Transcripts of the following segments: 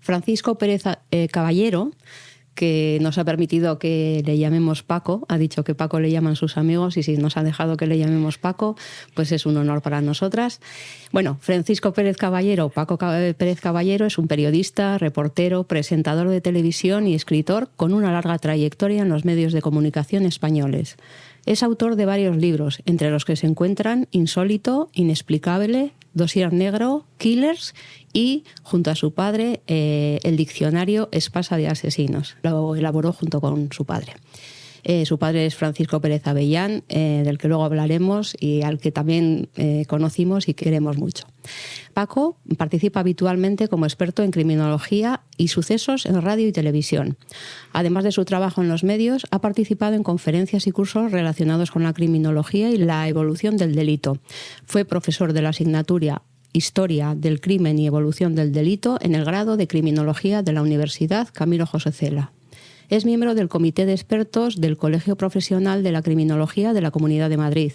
Francisco Pérez Caballero, que nos ha permitido que le llamemos Paco, ha dicho que Paco le llaman sus amigos y si nos ha dejado que le llamemos Paco, pues es un honor para nosotras. Bueno, Francisco Pérez Caballero, Paco Pérez Caballero, es un periodista, reportero, presentador de televisión y escritor con una larga trayectoria en los medios de comunicación españoles. Es autor de varios libros, entre los que se encuentran Insólito, Inexplicable, Dossier Negro, Killers y, junto a su padre, el diccionario Espasa de Asesinos. Lo elaboró junto con su padre. Su padre es Francisco Pérez Avellán, del que luego hablaremos y al que también conocimos y queremos mucho. Paco participa habitualmente como experto en criminología y sucesos en radio y televisión. Además de su trabajo en los medios, ha participado en conferencias y cursos relacionados con la criminología y la evolución del delito. Fue profesor de la asignatura Historia del Crimen y Evolución del Delito en el grado de Criminología de la Universidad Camilo José Cela. Es miembro del Comité de Expertos del Colegio Profesional de la Criminología de la Comunidad de Madrid.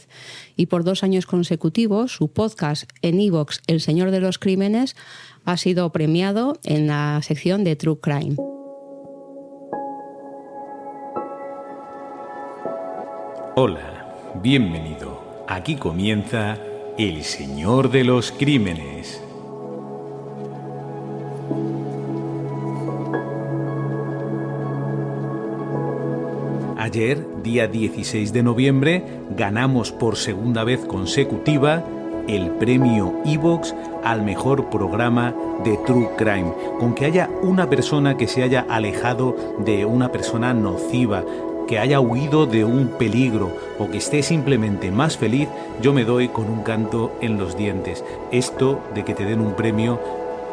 Y por 2 años consecutivos, su podcast en iVoox, El Señor de los Crímenes, ha sido premiado en la sección de True Crime. Hola, bienvenido. Aquí comienza El Señor de los Crímenes. Ayer, día 16 de noviembre, ganamos por segunda vez consecutiva el premio iVoox al mejor programa de True Crime, con que haya una persona que se haya alejado de una persona nociva, que haya huido de un peligro o que esté simplemente más feliz, yo me doy con un canto en los dientes. Esto de que te den un premio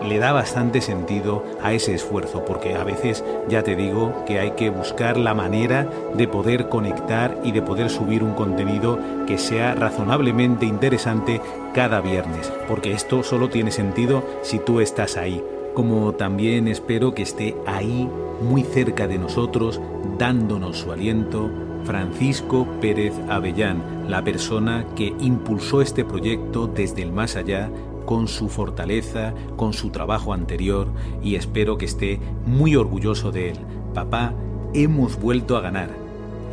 le da bastante sentido a ese esfuerzo, porque a veces ya te digo que hay que buscar la manera de poder conectar y de poder subir un contenido que sea razonablemente interesante cada viernes, porque esto solo tiene sentido si tú estás ahí. Como también espero que esté ahí, muy cerca de nosotros, dándonos su aliento, Francisco Pérez Avellán, la persona que impulsó este proyecto desde el más allá, con su fortaleza, con su trabajo anterior, y espero que esté muy orgulloso de él. Papá, hemos vuelto a ganar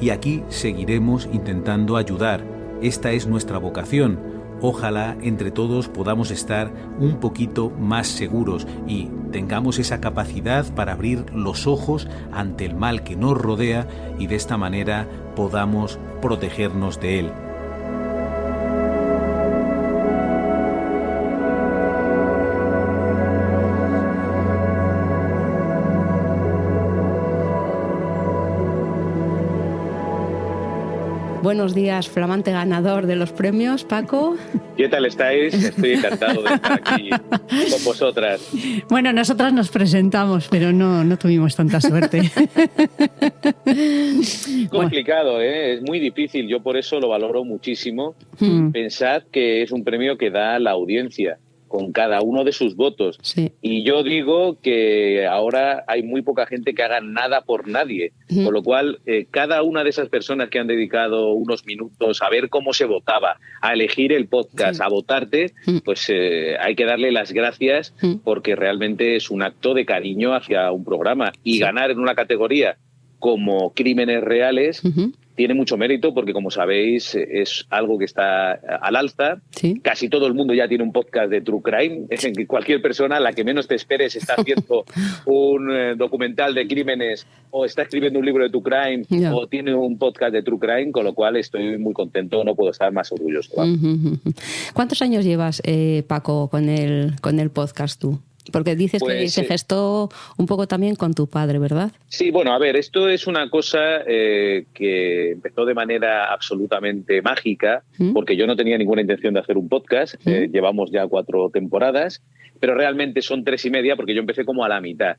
y aquí seguiremos intentando ayudar. Esta es nuestra vocación. Ojalá entre todos podamos estar un poquito más seguros y tengamos esa capacidad para abrir los ojos ante el mal que nos rodea y de esta manera podamos protegernos de él. Buenos días, flamante ganador de los premios, Paco. ¿Qué tal estáis? Estoy encantado de estar aquí con vosotras. Bueno, nosotras nos presentamos, pero no tuvimos tanta suerte. Complicado, ¿eh? Es muy difícil. Yo por eso lo valoro muchísimo. Pensad que es un premio que da la audiencia con cada uno de sus votos. Sí. Y yo digo que ahora hay muy poca gente que haga nada por nadie. Con lo cual, cada una de esas personas que han dedicado unos minutos a ver cómo se votaba, a elegir el podcast, a votarte, pues hay que darle las gracias porque realmente es un acto de cariño hacia un programa. Y ganar en una categoría como Crímenes Reales tiene mucho mérito porque, como sabéis, es algo que está al alza. Sí. Casi todo el mundo ya tiene un podcast de True Crime. Cualquier persona, la que menos te esperes, está haciendo un documental de crímenes o está escribiendo un libro de True Crime o tiene un podcast de True Crime, con lo cual estoy muy contento, no puedo estar más orgulloso. ¿Cuántos años llevas, Paco, con el podcast tú? Porque dices que se gestó un poco también con tu padre, ¿verdad? Sí, bueno, a ver, esto es una cosa que empezó de manera absolutamente mágica, porque yo no tenía ninguna intención de hacer un podcast. Llevamos ya 4 temporadas, pero realmente son 3 y media porque yo empecé como a la mitad.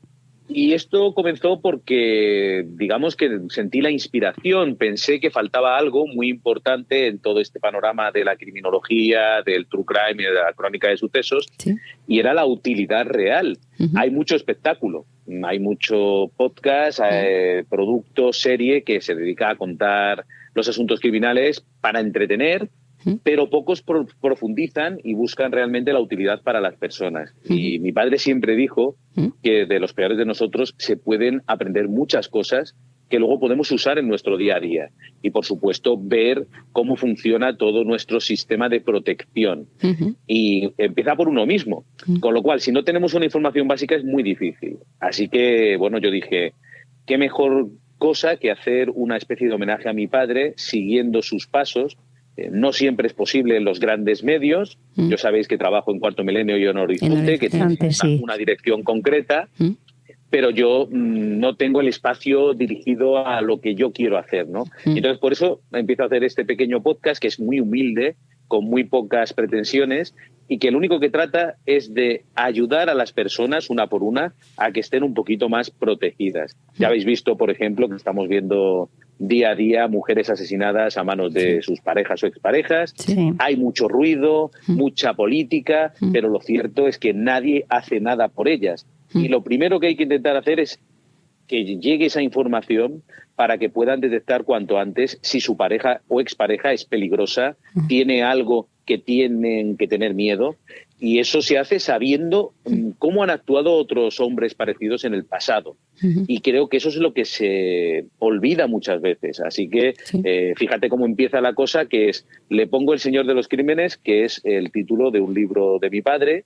Y esto comenzó porque, digamos que sentí la inspiración, pensé que faltaba algo muy importante en todo este panorama de la criminología, del true crime y de la crónica de sucesos, y era la utilidad real. Hay mucho espectáculo, hay mucho podcast, producto, serie que se dedica a contar los asuntos criminales para entretener, pero pocos profundizan y buscan realmente la utilidad para las personas. Y mi padre siempre dijo que de los peores de nosotros se pueden aprender muchas cosas que luego podemos usar en nuestro día a día. Y, por supuesto, ver cómo funciona todo nuestro sistema de protección. Y empieza por uno mismo. Con lo cual, si no tenemos una información básica, es muy difícil. Así que, bueno, yo dije, qué mejor cosa que hacer una especie de homenaje a mi padre siguiendo sus pasos. No siempre es posible en los grandes medios. Yo sabéis que trabajo en Cuarto Milenio y en Horizonte, que tiene una dirección concreta. Pero yo no tengo el espacio dirigido a lo que yo quiero hacer, ¿no? Entonces, por eso empiezo a hacer este pequeño podcast, que es muy humilde, con muy pocas pretensiones, y que lo único que trata es de ayudar a las personas, una por una, a que estén un poquito más protegidas. Ya habéis visto, por ejemplo, que estamos viendo día a día mujeres asesinadas a manos de sus parejas o exparejas. Hay mucho ruido, mucha política, pero lo cierto es que nadie hace nada por ellas. Y lo primero que hay que intentar hacer es que llegue esa información para que puedan detectar cuanto antes si su pareja o expareja es peligrosa, tiene algo que tienen que tener miedo, y eso se hace sabiendo cómo han actuado otros hombres parecidos en el pasado. Y creo que eso es lo que se olvida muchas veces. Así que fíjate cómo empieza la cosa, que es, le pongo El Señor de los Crímenes, que es el título de un libro de mi padre,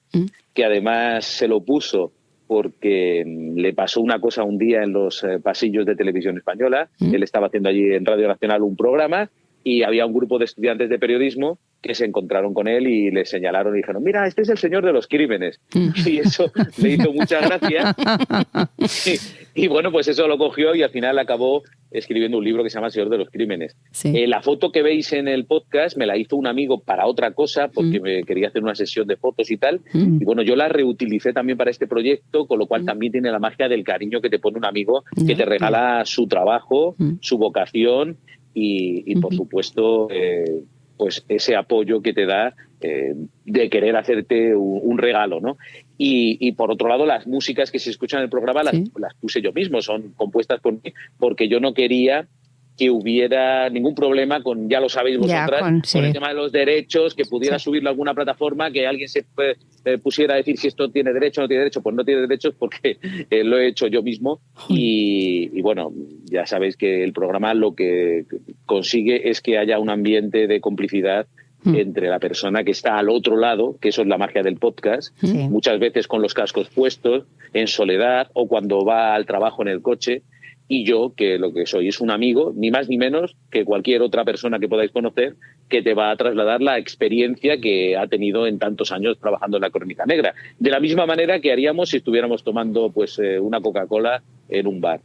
que además se lo puso porque le pasó una cosa un día en los pasillos de Televisión Española. Él estaba haciendo allí en Radio Nacional un programa y había un grupo de estudiantes de periodismo que se encontraron con él y le señalaron y dijeron, mira, este es el señor de los crímenes. Y eso le hizo mucha gracia. Y bueno, pues eso lo cogió y al final acabó escribiendo un libro que se llama El Señor de los Crímenes. La foto que veis en el podcast me la hizo un amigo para otra cosa, porque me quería hacer una sesión de fotos y tal. Y bueno, yo la reutilicé también para este proyecto, con lo cual también tiene la magia del cariño que te pone un amigo que te regala su trabajo, su vocación y por supuesto, pues ese apoyo que te da de querer hacerte un regalo, ¿no? Y por otro lado, las músicas que se escuchan en el programa las puse yo mismo, son compuestas por mí, porque yo no quería que hubiera ningún problema con, ya lo sabéis vosotras, con el tema de los derechos, que pudiera subirlo a alguna plataforma, que alguien se pusiera a decir si esto tiene derecho o no tiene derecho. Pues no tiene derechos porque lo he hecho yo mismo. Y bueno, ya sabéis que el programa lo que consigue es que haya un ambiente de complicidad entre la persona que está al otro lado, que eso es la magia del podcast, muchas veces con los cascos puestos, en soledad, o cuando va al trabajo en el coche, y yo, que lo que soy es un amigo, ni más ni menos que cualquier otra persona que podáis conocer, que te va a trasladar la experiencia que ha tenido en tantos años trabajando en la Crónica Negra. De la misma manera que haríamos si estuviéramos tomando pues una Coca-Cola en un bar.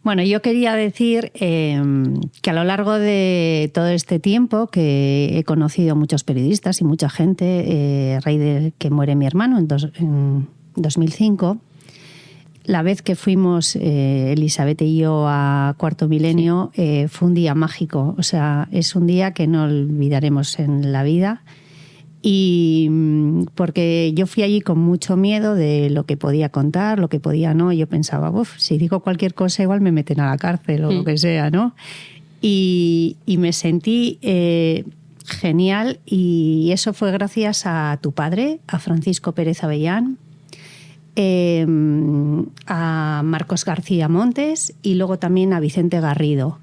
Bueno, yo quería decir que a lo largo de todo este tiempo que he conocido muchos periodistas y mucha gente, a raíz de que muere mi hermano en 2005, la vez que fuimos Elizabeth y yo a Cuarto Milenio fue un día mágico. O sea, es un día que no olvidaremos en la vida. Y porque yo fui allí con mucho miedo de lo que podía contar, lo que podía no. Yo pensaba, si digo cualquier cosa igual me meten a la cárcel o lo que sea, ¿no? Y me sentí genial, y eso fue gracias a tu padre, a Francisco Pérez Avellán, a Marcos García Montes y luego también a Vicente Garrido.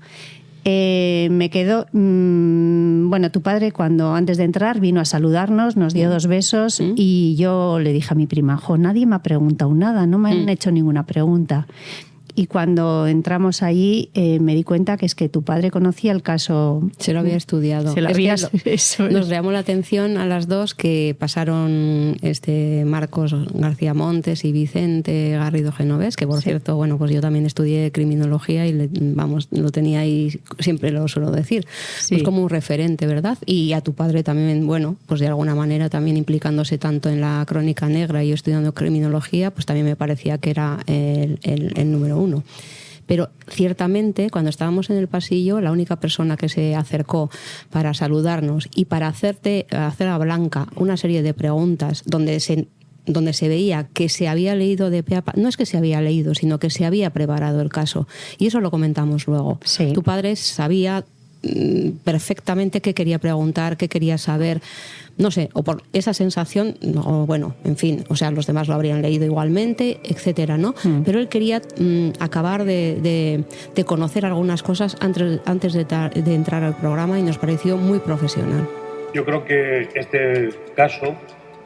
Me quedó... bueno, tu padre, cuando antes de entrar vino a saludarnos, nos dio 2 besos y yo le dije a mi prima, nadie me ha preguntado nada, no me han hecho ninguna pregunta. Y cuando entramos allí me di cuenta que es que tu padre conocía el caso. Se lo había estudiado. Nos llamó la atención a las dos que pasaron Marcos García Montes y Vicente Garrido Genovés, que por cierto, bueno, pues yo también estudié criminología y lo tenía ahí, siempre lo suelo decir, pues como un referente, ¿verdad? Y a tu padre también, bueno, pues de alguna manera también implicándose tanto en la Crónica Negra y yo estudiando criminología, pues también me parecía que era el número 1. Pero ciertamente, cuando estábamos en el pasillo, la única persona que se acercó para saludarnos y para hacer a Blanca una serie de preguntas donde se veía que se había leído de pe a pa, no es que se había leído, sino que se había preparado el caso. Y eso lo comentamos luego. Tu padre sabía perfectamente qué quería preguntar, qué quería saber, no sé, o por esa sensación, o bueno, en fin, o sea, los demás lo habrían leído igualmente, etcétera, ¿no? Pero él quería acabar de conocer algunas cosas antes de entrar al programa, y nos pareció muy profesional. Yo creo que este caso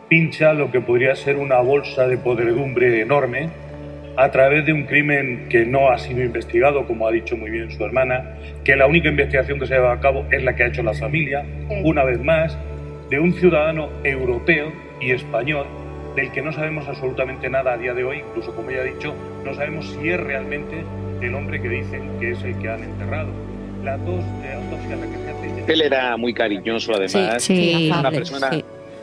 pincha lo que podría ser una bolsa de podredumbre enorme a través de un crimen que no ha sido investigado, como ha dicho muy bien su hermana, que la única investigación que se lleva a cabo es la que ha hecho la familia, una vez más, de un ciudadano europeo y español del que no sabemos absolutamente nada a día de hoy. Incluso, como ella ha dicho, no sabemos si es realmente el hombre que dicen que es el que han enterrado. Las dos autopsias que se hacen... Él era muy cariñoso, además, una persona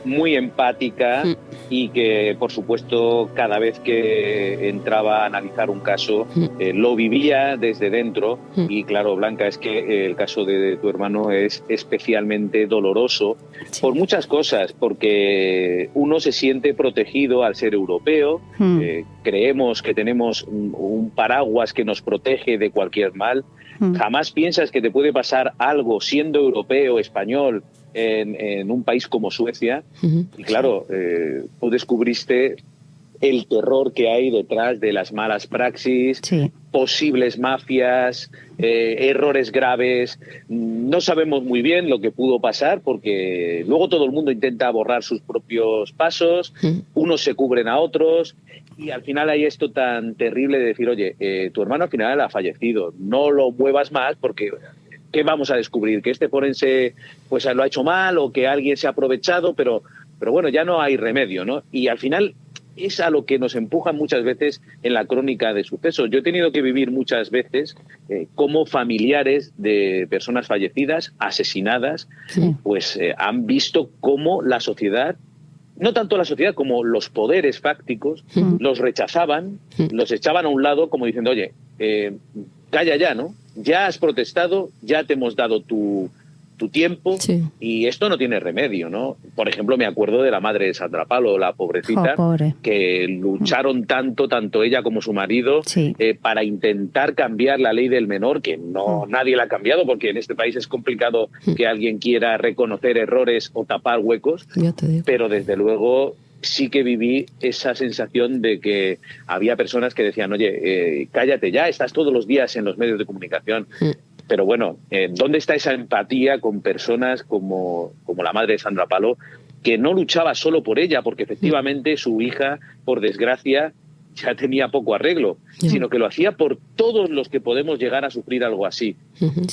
muy empática y que, por supuesto, cada vez que entraba a analizar un caso, lo vivía desde dentro. Y claro, Blanca, es que el caso de tu hermano es especialmente doloroso por muchas cosas, porque uno se siente protegido al ser europeo, creemos que tenemos un paraguas que nos protege de cualquier mal. Jamás piensas que te puede pasar algo siendo europeo, español, en un país como Suecia. Y claro, tú descubriste el terror que hay detrás de las malas praxis, posibles mafias, errores graves. No sabemos muy bien lo que pudo pasar, porque luego todo el mundo intenta borrar sus propios pasos, unos se cubren a otros, y al final hay esto tan terrible de decir, oye, tu hermano al final ha fallecido, no lo muevas más porque... ¿Qué vamos a descubrir? ¿Que este forense pues lo ha hecho mal o que alguien se ha aprovechado? Pero bueno, ya no hay remedio, ¿no? Y al final es a lo que nos empujan muchas veces en la crónica de sucesos. Yo he tenido que vivir muchas veces como familiares de personas fallecidas, asesinadas, pues han visto cómo la sociedad, no tanto la sociedad como los poderes fácticos, los rechazaban, los echaban a un lado como diciendo, oye, calla ya, ¿no? Ya has protestado, ya te hemos dado tu tiempo y esto no tiene remedio, ¿no? Por ejemplo, me acuerdo de la madre de Sandra Palo, la pobrecita, que lucharon tanto ella como su marido, para intentar cambiar la ley del menor, que no nadie la ha cambiado, porque en este país es complicado que alguien quiera reconocer errores o tapar huecos, pero desde luego... sí que viví esa sensación de que había personas que decían, oye, cállate ya, estás todos los días en los medios de comunicación. Pero bueno, ¿dónde está esa empatía con personas como la madre de Sandra Palo, que no luchaba solo por ella, porque efectivamente su hija, por desgracia, ya tenía poco arreglo, sino que lo hacía por todos los que podemos llegar a sufrir algo así.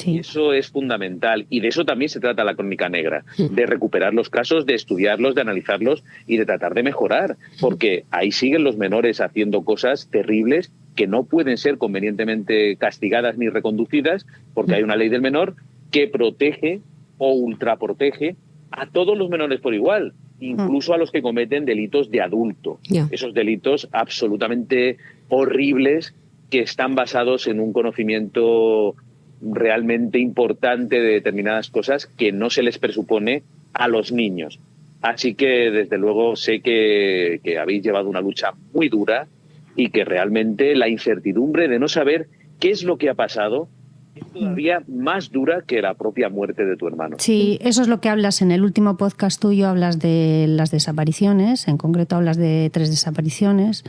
Y eso es fundamental. Y de eso también se trata la Crónica Negra, de recuperar los casos, de estudiarlos, de analizarlos y de tratar de mejorar, porque ahí siguen los menores haciendo cosas terribles que no pueden ser convenientemente castigadas ni reconducidas, porque hay una ley del menor que protege o ultraprotege a todos los menores por igual, incluso a los que cometen delitos de adulto. Esos delitos absolutamente horribles que están basados en un conocimiento realmente importante de determinadas cosas que no se les presupone a los niños. Así que, desde luego, sé que habéis llevado una lucha muy dura y que realmente la incertidumbre de no saber qué es lo que ha pasado es todavía más dura que la propia muerte de tu hermano. Sí, eso es lo que hablas en el último podcast tuyo, hablas de las desapariciones, en concreto hablas de 3 desapariciones,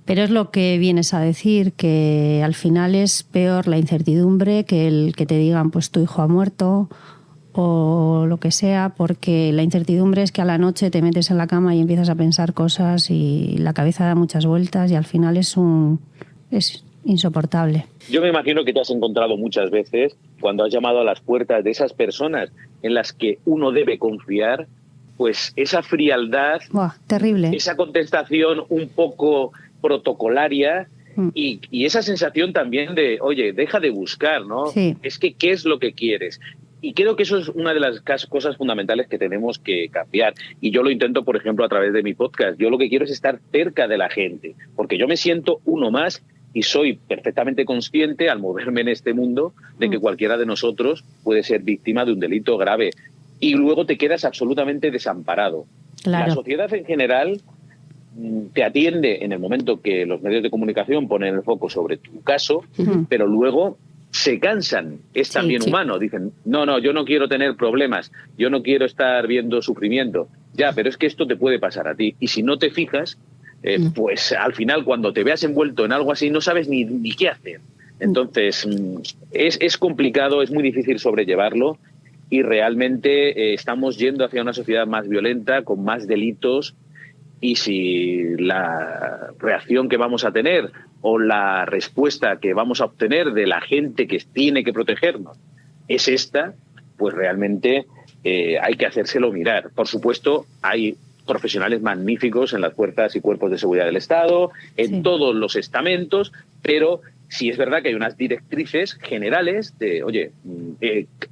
pero es lo que vienes a decir, que al final es peor la incertidumbre que el que te digan, pues tu hijo ha muerto o lo que sea, porque la incertidumbre es que a la noche te metes en la cama y empiezas a pensar cosas y la cabeza da muchas vueltas y al final es insoportable. Yo me imagino que te has encontrado muchas veces cuando has llamado a las puertas de esas personas en las que uno debe confiar, pues esa frialdad, terrible, esa contestación un poco protocolaria y esa sensación también de, oye, deja de buscar, ¿no? Es que, ¿qué es lo que quieres? Y creo que eso es una de las cosas fundamentales que tenemos que cambiar. Y yo lo intento, por ejemplo, a través de mi podcast. Yo lo que quiero es estar cerca de la gente, porque yo me siento uno más y soy perfectamente consciente, al moverme en este mundo, de que cualquiera de nosotros puede ser víctima de un delito grave. Y luego te quedas absolutamente desamparado. La sociedad en general te atiende en el momento que los medios de comunicación ponen el foco sobre tu caso, pero luego se cansan, es también humano. Dicen, no, yo no quiero tener problemas, yo no quiero estar viendo sufrimiento. Ya, pero es que esto te puede pasar a ti. Y si no te fijas, pues al final cuando te veas envuelto en algo así no sabes ni qué hacer. Entonces, es complicado, es muy difícil sobrellevarlo y realmente estamos yendo hacia una sociedad más violenta, con más delitos, y si la reacción que vamos a tener o la respuesta que vamos a obtener de la gente que tiene que protegernos es esta, pues realmente hay que hacérselo mirar. Por supuesto, hay profesionales magníficos en las fuerzas y cuerpos de seguridad del Estado, en todos los estamentos, pero sí es verdad que hay unas directrices generales de, oye,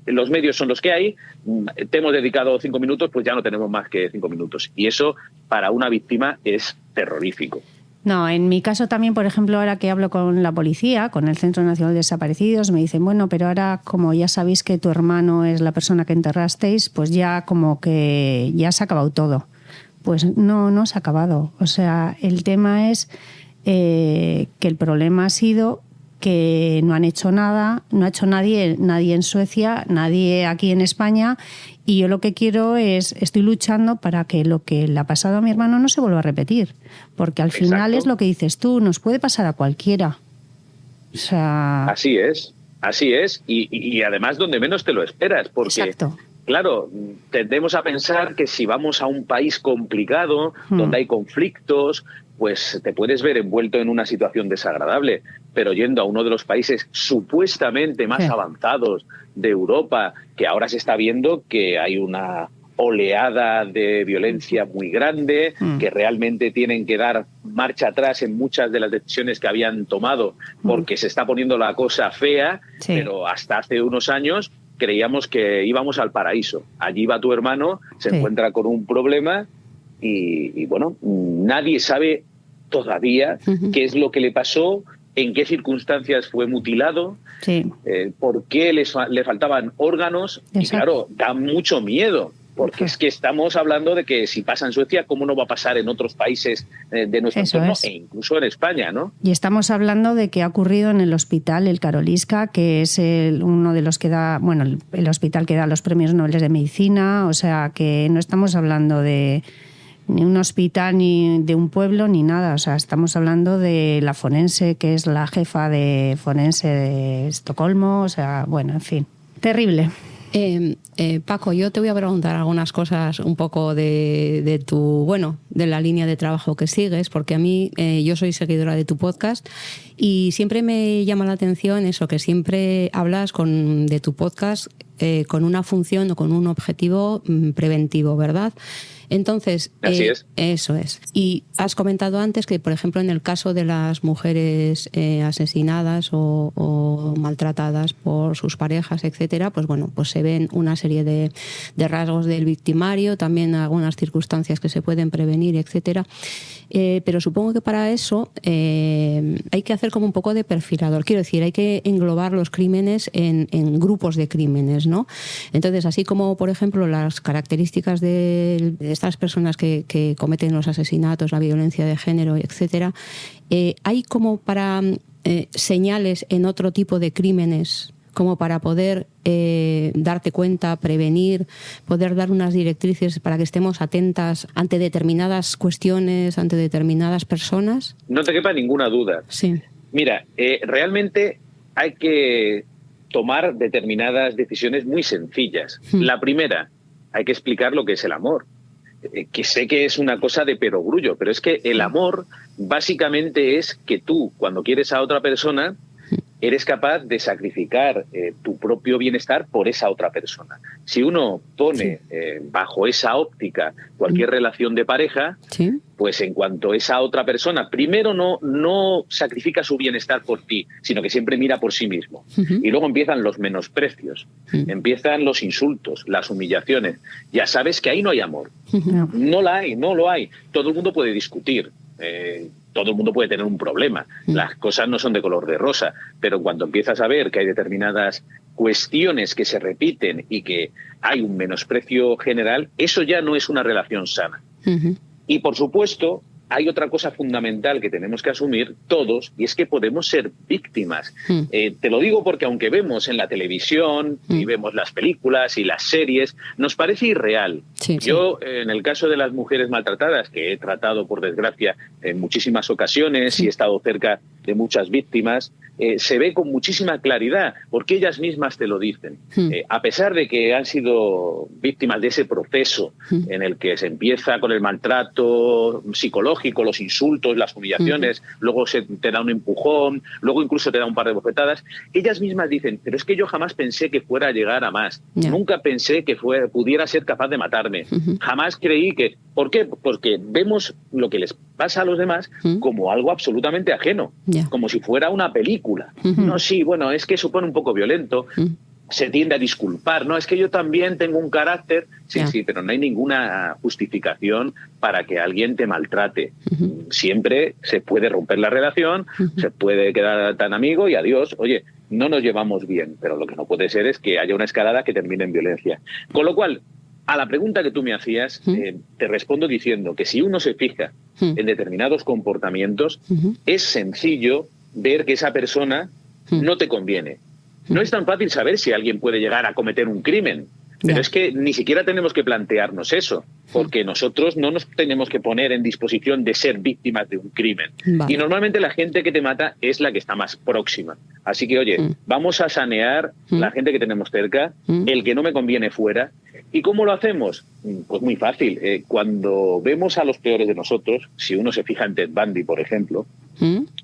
los medios son los que hay, te hemos dedicado 5 minutos, pues ya no tenemos más que 5 minutos. Y eso para una víctima es terrorífico. No, en mi caso también, por ejemplo, ahora que hablo con la policía, con el Centro Nacional de Desaparecidos, me dicen, bueno, pero ahora como ya sabéis que tu hermano es la persona que enterrasteis, pues ya como que ya se ha acabado todo. Pues no se ha acabado. O sea, el tema es que el problema ha sido que no han hecho nada, no ha hecho nadie en Suecia, nadie aquí en España, y yo lo que quiero estoy luchando para que lo que le ha pasado a mi hermano no se vuelva a repetir, porque al final es lo que dices tú, nos puede pasar a cualquiera. O sea... Así es, y además donde menos te lo esperas, porque... Claro, tendemos a pensar que si vamos a un país complicado, donde hay conflictos, pues te puedes ver envuelto en una situación desagradable, pero yendo a uno de los países supuestamente más avanzados de Europa, que ahora se está viendo que hay una oleada de violencia muy grande, que realmente tienen que dar marcha atrás en muchas de las decisiones que habían tomado, porque se está poniendo la cosa fea, pero hasta hace unos años creíamos que íbamos al paraíso. Allí va tu hermano, se encuentra con un problema y bueno, nadie sabe todavía qué es lo que le pasó, en qué circunstancias fue mutilado, por qué le faltaban órganos. Y claro, da mucho miedo, porque es que estamos hablando de que si pasa en Suecia, ¿cómo no va a pasar en otros países de nuestro entorno e incluso en España, ¿no? Y estamos hablando de que ha ocurrido en el hospital, el Karolinska, que es uno de los que da, bueno, el hospital que da los premios Nobel de Medicina, o sea que no estamos hablando de ni un hospital ni de un pueblo ni nada, o sea, estamos hablando de la forense, que es la jefa de forense de Estocolmo, o sea, bueno, en fin, terrible. Paco, yo te voy a preguntar algunas cosas un poco de la línea de trabajo que sigues, porque a mí, yo soy seguidora de tu podcast y siempre me llama la atención eso, que siempre hablas de tu podcast con una función o con un objetivo preventivo, ¿verdad? Entonces, así es. Eso es. Y has comentado antes que, por ejemplo, en el caso de las mujeres asesinadas o maltratadas por sus parejas, etcétera, pues bueno, pues se ven una serie de rasgos del victimario, también algunas circunstancias que se pueden prevenir, etcétera. Pero supongo que para eso hay que hacer como un poco de perfilador. Quiero decir, hay que englobar los crímenes en grupos de crímenes, ¿no? Entonces, así como, por ejemplo, las características de estas personas que cometen los asesinatos, la violencia de género, etcétera, hay como para señales en otro tipo de crímenes, como para poder darte cuenta, prevenir, poder dar unas directrices para que estemos atentas ante determinadas cuestiones, ante determinadas personas. No te quepa ninguna duda. Sí. Mira, realmente hay que tomar determinadas decisiones muy sencillas. La primera, hay que explicar lo que es el amor. Que sé que es una cosa de perogrullo, pero es que el amor básicamente es que tú, cuando quieres a otra persona, eres capaz de sacrificar tu propio bienestar por esa otra persona. Si uno pone bajo esa óptica cualquier relación de pareja, pues en cuanto esa otra persona, primero no sacrifica su bienestar por ti, sino que siempre mira por sí mismo. Y luego empiezan los menosprecios, empiezan los insultos, las humillaciones. Ya sabes que ahí no hay amor. No lo hay. Todo el mundo puede discutir. Todo el mundo puede tener un problema, las cosas no son de color de rosa, pero cuando empiezas a ver que hay determinadas cuestiones que se repiten y que hay un menosprecio general, eso ya no es una relación sana. Y por supuesto hay otra cosa fundamental que tenemos que asumir todos, y es que podemos ser víctimas. Te lo digo porque aunque vemos en la televisión y vemos las películas y las series, nos parece irreal. Yo, en el caso de las mujeres maltratadas, que he tratado, por desgracia, en muchísimas ocasiones y he estado cerca de muchas víctimas, se ve con muchísima claridad, porque ellas mismas te lo dicen. A pesar de que han sido víctimas de ese proceso en el que se empieza con el maltrato psicológico, los insultos, las humillaciones, luego te da un empujón, luego incluso te da un par de bofetadas, ellas mismas dicen, pero es que yo jamás pensé que fuera a llegar a más. Nunca pensé que pudiera ser capaz de matarme. Jamás creí que... ¿Por qué? Porque vemos lo que les pasa a los demás como algo absolutamente ajeno, como si fuera una película. No, sí, bueno, es que supone un poco violento, se tiende a disculpar, no, es que yo también tengo un carácter, sí, pero no hay ninguna justificación para que alguien te maltrate. Siempre se puede romper la relación, se puede quedar tan amigo y adiós, oye, no nos llevamos bien, pero lo que no puede ser es que haya una escalada que termine en violencia. Con lo cual, a la pregunta que tú me hacías, te respondo diciendo que si uno se fija en determinados comportamientos, es sencillo ver que esa persona no te conviene. No es tan fácil saber si alguien puede llegar a cometer un crimen, pero es que ni siquiera tenemos que plantearnos eso, porque nosotros no nos tenemos que poner en disposición de ser víctimas de un crimen. Y normalmente la gente que te mata es la que está más próxima. Así que, oye, vamos a sanear la gente que tenemos cerca, el que no me conviene fuera. ¿Y cómo lo hacemos? Pues muy fácil. Cuando vemos a los peores de nosotros, si uno se fija en Ted Bundy, por ejemplo,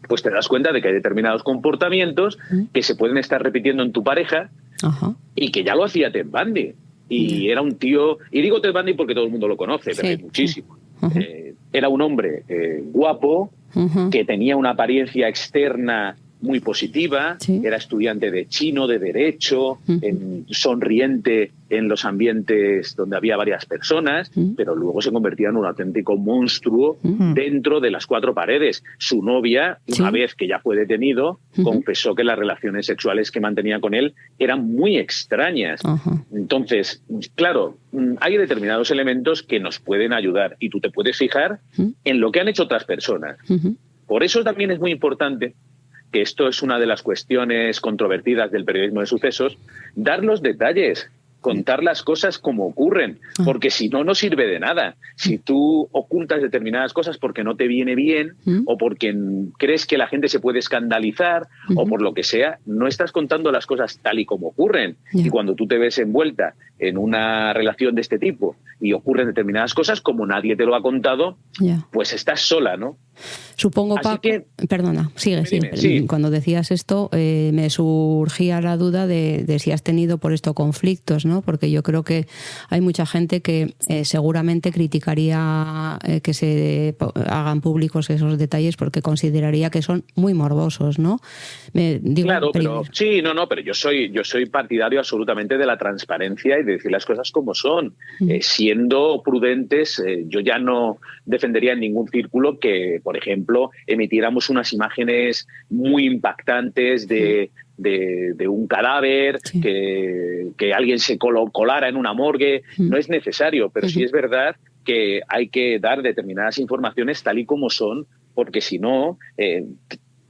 pues te das cuenta de que hay determinados comportamientos que se pueden estar repitiendo en tu pareja y que ya lo hacía Ted Bundy. Y era un tío, y digo Ted Bundy porque todo el mundo lo conoce, pero hay muchísimo. Era un hombre guapo, que tenía una apariencia externa muy positiva, era estudiante de chino, de derecho, sonriente en los ambientes donde había varias personas, pero luego se convertía en un auténtico monstruo dentro de las cuatro paredes. Su novia, una vez que ya fue detenido, confesó que las relaciones sexuales que mantenía con él eran muy extrañas. Entonces, claro, hay determinados elementos que nos pueden ayudar y tú te puedes fijar en lo que han hecho otras personas. Por eso también es muy importante, que esto es una de las cuestiones controvertidas del periodismo de sucesos, dar los detalles, contar las cosas como ocurren, porque si no, no sirve de nada. Si tú ocultas determinadas cosas porque no te viene bien o porque crees que la gente se puede escandalizar o por lo que sea, no estás contando las cosas tal y como ocurren. Y cuando tú te ves envuelta en una relación de este tipo y ocurren determinadas cosas, como nadie te lo ha contado, pues estás sola, ¿no? Supongo, Paco, perdona, sigue. Sí. Cuando decías esto, me surgía la duda de si has tenido por esto conflictos, ¿no? Porque yo creo que hay mucha gente que seguramente criticaría que se hagan públicos esos detalles porque consideraría que son muy morbosos, ¿no? Claro, pero pero yo soy partidario absolutamente de la transparencia y de decir las cosas como son. Siendo prudentes, yo ya no defendería en ningún círculo que, por ejemplo, emitiéramos unas imágenes muy impactantes de un cadáver, que alguien se colara en una morgue. No es necesario, pero sí es verdad que hay que dar determinadas informaciones tal y como son, porque si no...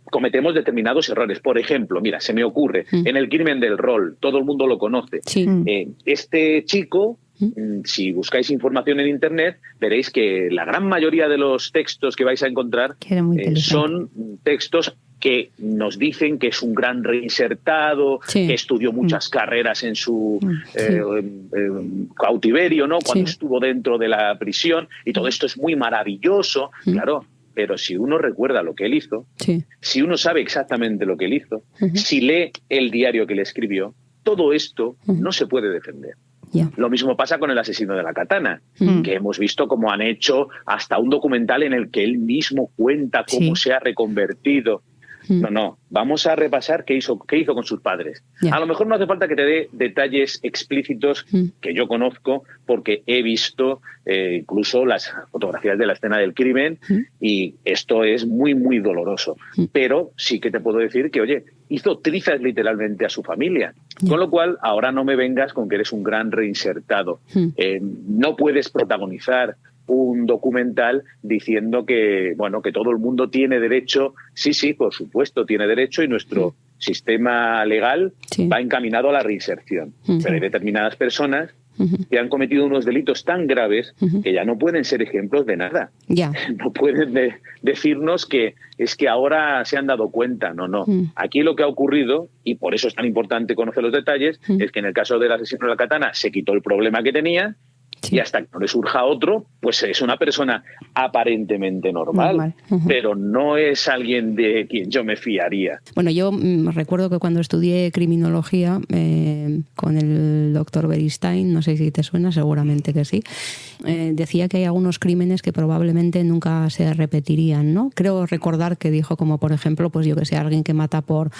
cometemos determinados errores. Por ejemplo, mira, se me ocurre, en el crimen del rol, todo el mundo lo conoce. Este chico, si buscáis información en Internet, veréis que la gran mayoría de los textos que vais a encontrar son textos que nos dicen que es un gran reinsertado, que estudió muchas carreras en su cautiverio, ¿no? Cuando estuvo dentro de la prisión, y todo esto es muy maravilloso, claro. Pero si uno recuerda lo que él hizo, si uno sabe exactamente lo que él hizo, si lee el diario que le escribió, todo esto no se puede defender. Lo mismo pasa con el asesino de la katana, que hemos visto cómo han hecho hasta un documental en el que él mismo cuenta cómo se ha reconvertido. No, vamos a repasar qué hizo con sus padres. A lo mejor no hace falta que te dé detalles explícitos que yo conozco, porque he visto incluso las fotografías de la escena del crimen y esto es muy, muy doloroso. Pero sí que te puedo decir que, oye, hizo trizas literalmente a su familia. Con lo cual, ahora no me vengas con que eres un gran reinsertado. No puedes protagonizar un documental diciendo que, bueno, que todo el mundo tiene derecho. Sí, por supuesto, tiene derecho, y nuestro sistema legal va encaminado a la reinserción. Pero hay determinadas personas que han cometido unos delitos tan graves que ya no pueden ser ejemplos de nada. No pueden decirnos que es que ahora se han dado cuenta. No. Aquí lo que ha ocurrido, y por eso es tan importante conocer los detalles, es que en el caso del asesino de la katana se quitó el problema que tenía, y hasta que no le surja otro, pues es una persona aparentemente normal. Pero no es alguien de quien yo me fiaría. Bueno, yo recuerdo que cuando estudié criminología con el doctor Beristain, no sé si te suena, seguramente que sí, decía que hay algunos crímenes que probablemente nunca se repetirían, ¿no? Creo recordar que dijo, como por ejemplo, pues yo que sé, alguien que mata por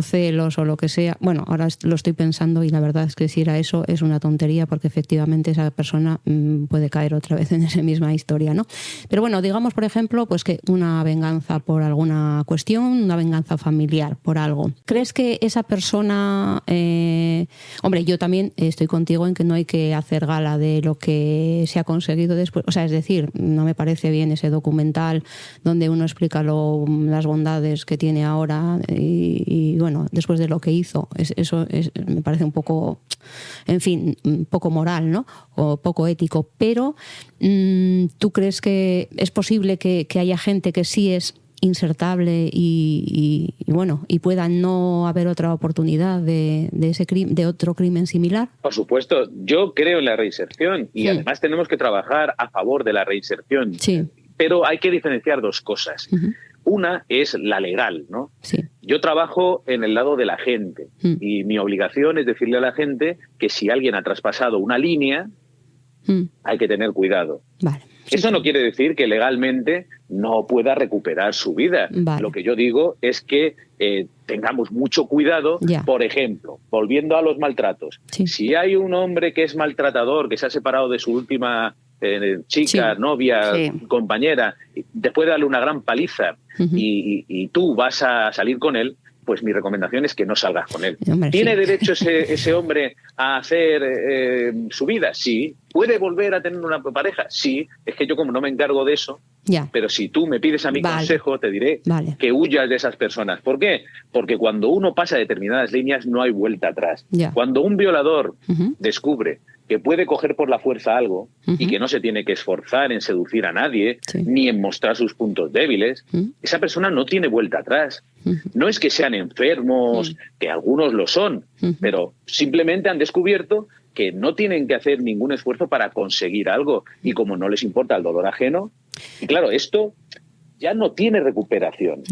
celos o lo que sea. Bueno, ahora lo estoy pensando y la verdad es que si era eso es una tontería, porque efectivamente esa persona puede caer otra vez en esa misma historia, ¿no? Pero bueno, digamos, por ejemplo, pues que una venganza por alguna cuestión, una venganza familiar por algo. ¿Crees que esa persona... Hombre, yo también estoy contigo en que no hay que hacer gala de lo que se ha conseguido después. O sea, es decir, no me parece bien ese documental donde uno explica las bondades que tiene ahora y bueno, después de lo que hizo, eso me parece un poco, en fin, un poco moral, ¿no? O poco ético. Pero ¿tú crees que es posible que haya gente que sí es insertable y bueno, y pueda no haber otra oportunidad de otro crimen similar? Por supuesto, yo creo en la reinserción y además tenemos que trabajar a favor de la reinserción. Pero hay que diferenciar dos cosas. Una es la legal, ¿no? Yo trabajo en el lado de la gente y mi obligación es decirle a la gente que si alguien ha traspasado una línea, hay que tener cuidado. Eso no quiere decir que legalmente no pueda recuperar su vida. Lo que yo digo es que tengamos mucho cuidado. Por ejemplo, volviendo a los maltratos. Si hay un hombre que es maltratador, que se ha separado de su última chica, novia, compañera, después de darle una gran paliza y tú vas a salir con él, pues mi recomendación es que no salgas con él. ¿Tiene derecho ese hombre a hacer su vida? Sí. ¿Puede volver a tener una pareja? Sí. Es que yo como no me encargo de eso, pero si tú me pides a mi consejo, te diré que huyas de esas personas. ¿Por qué? Porque cuando uno pasa determinadas líneas no hay vuelta atrás. Cuando un violador descubre que puede coger por la fuerza algo y que no se tiene que esforzar en seducir a nadie ni en mostrar sus puntos débiles, esa persona no tiene vuelta atrás. No es que sean enfermos, que algunos lo son, pero simplemente han descubierto que no tienen que hacer ningún esfuerzo para conseguir algo, y como no les importa el dolor ajeno, y claro, esto ya no tiene recuperación.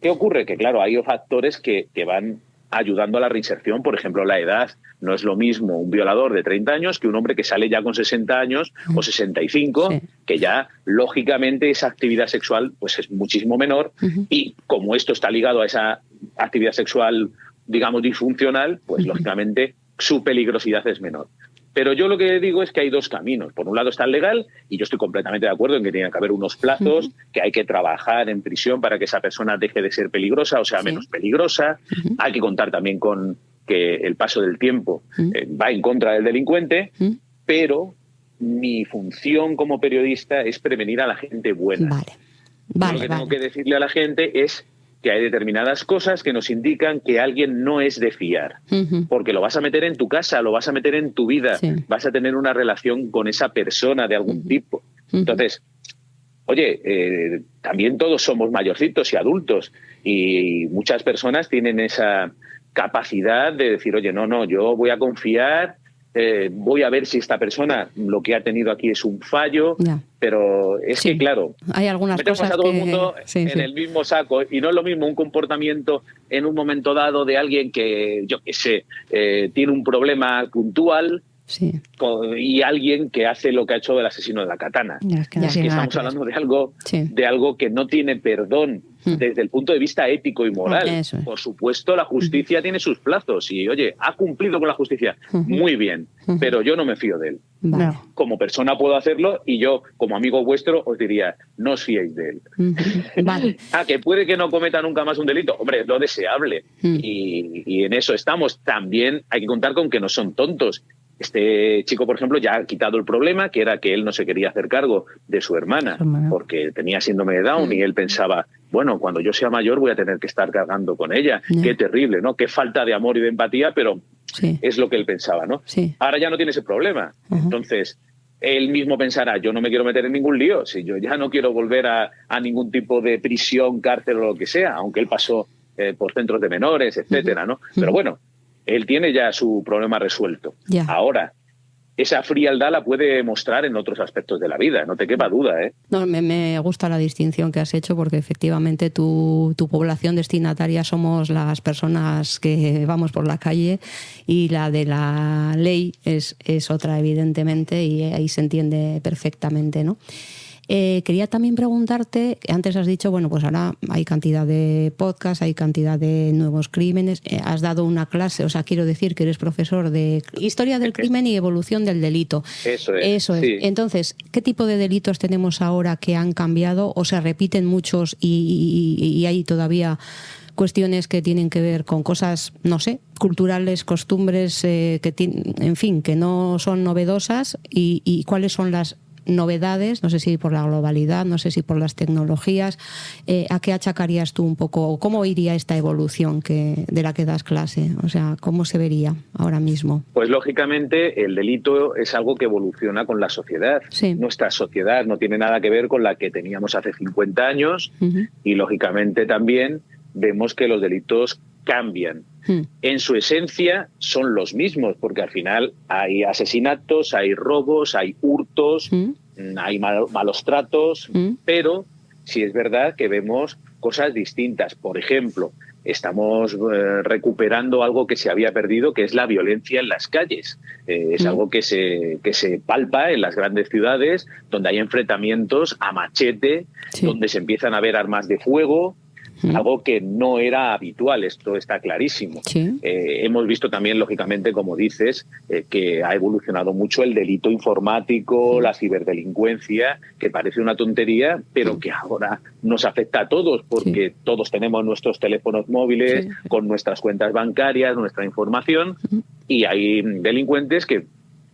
¿Qué ocurre? Que claro, hay factores que van ayudando a la reinserción. Por ejemplo, la edad. No es lo mismo un violador de 30 años que un hombre que sale ya con 60 años o 65, que ya, lógicamente, esa actividad sexual pues es muchísimo menor. Y como esto está ligado a esa actividad sexual, digamos, disfuncional, pues lógicamente su peligrosidad es menor. Pero yo lo que digo es que hay dos caminos. Por un lado está el legal, y yo estoy completamente de acuerdo en que tiene que haber unos plazos, que hay que trabajar en prisión para que esa persona deje de ser peligrosa o sea menos peligrosa. Hay que contar también con que el paso del tiempo va en contra del delincuente, pero mi función como periodista es prevenir a la gente buena. Lo que tengo que decirle a la gente es que hay determinadas cosas que nos indican que alguien no es de fiar, porque lo vas a meter en tu casa, lo vas a meter en tu vida, vas a tener una relación con esa persona de algún tipo. Entonces, oye, también todos somos mayorcitos y adultos, y muchas personas tienen esa capacidad de decir, oye, no, yo voy a confiar, voy a ver si esta persona lo que ha tenido aquí es un fallo, pero es que, claro, hay algunas metemos cosas a todo que... el mundo en el mismo saco, y no es lo mismo un comportamiento en un momento dado de alguien que, yo qué sé, tiene un problema puntual y alguien que hace lo que ha hecho el asesino de la katana. Es que estamos hablando de algo que no tiene perdón desde el punto de vista ético y moral. Por supuesto, la justicia tiene sus plazos y, oye, ha cumplido con la justicia. Muy bien, pero yo no me fío de él. Como persona puedo hacerlo, y yo, como amigo vuestro, os diría, no os fiéis de él. Que puede que no cometa nunca más un delito. Hombre, es lo deseable. Y en eso estamos. También hay que contar con que no son tontos. Este chico, por ejemplo, ya ha quitado el problema, que era que él no se quería hacer cargo de su hermana porque tenía síndrome de Down y él pensaba, bueno, cuando yo sea mayor voy a tener que estar cargando con ella. Qué terrible, ¿no? Qué falta de amor y de empatía, pero es lo que él pensaba, ¿no? Ahora ya no tiene ese problema. Entonces, él mismo pensará, yo no me quiero meter en ningún lío, si yo ya no quiero volver a ningún tipo de prisión, cárcel o lo que sea, aunque él pasó por centros de menores, etcétera, ¿no? Pero bueno, él tiene ya su problema resuelto. Ahora, esa frialdad la puede mostrar en otros aspectos de la vida, no te quepa duda, ¿eh? No, me gusta la distinción que has hecho, porque efectivamente tu población destinataria somos las personas que vamos por la calle, y la de la ley es otra, evidentemente, y ahí se entiende perfectamente, ¿no? Quería también preguntarte, antes has dicho, bueno, pues ahora hay cantidad de podcasts, hay cantidad de nuevos crímenes, has dado una clase, o sea, quiero decir que eres profesor de Historia del Crimen y Evolución del Delito. Eso es. Sí. Entonces, ¿qué tipo de delitos tenemos ahora que han cambiado o se repiten muchos y hay todavía cuestiones que tienen que ver con cosas, no sé, culturales, costumbres, en fin, que no son novedosas, y cuáles son las novedades? No sé si por la globalidad, no sé si por las tecnologías. ¿A qué achacarías tú un poco? ¿Cómo iría esta evolución de la que das clase? O sea, ¿cómo se vería ahora mismo? Pues lógicamente el delito es algo que evoluciona con la sociedad. Nuestra sociedad no tiene nada que ver con la que teníamos hace 50 años y lógicamente también vemos que los delitos cambian. En su esencia son los mismos, porque al final hay asesinatos, hay robos, hay hurtos, hay malos tratos, pero sí es verdad que vemos cosas distintas. Por ejemplo, estamos recuperando algo que se había perdido, que es la violencia en las calles. Es algo que se palpa en las grandes ciudades, donde hay enfrentamientos a machete, donde se empiezan a ver armas de fuego, algo que no era habitual, esto está clarísimo. Hemos visto también, lógicamente, como dices, que ha evolucionado mucho el delito informático, la ciberdelincuencia, que parece una tontería, pero que ahora nos afecta a todos, porque todos tenemos nuestros teléfonos móviles con nuestras cuentas bancarias, nuestra información, y hay delincuentes que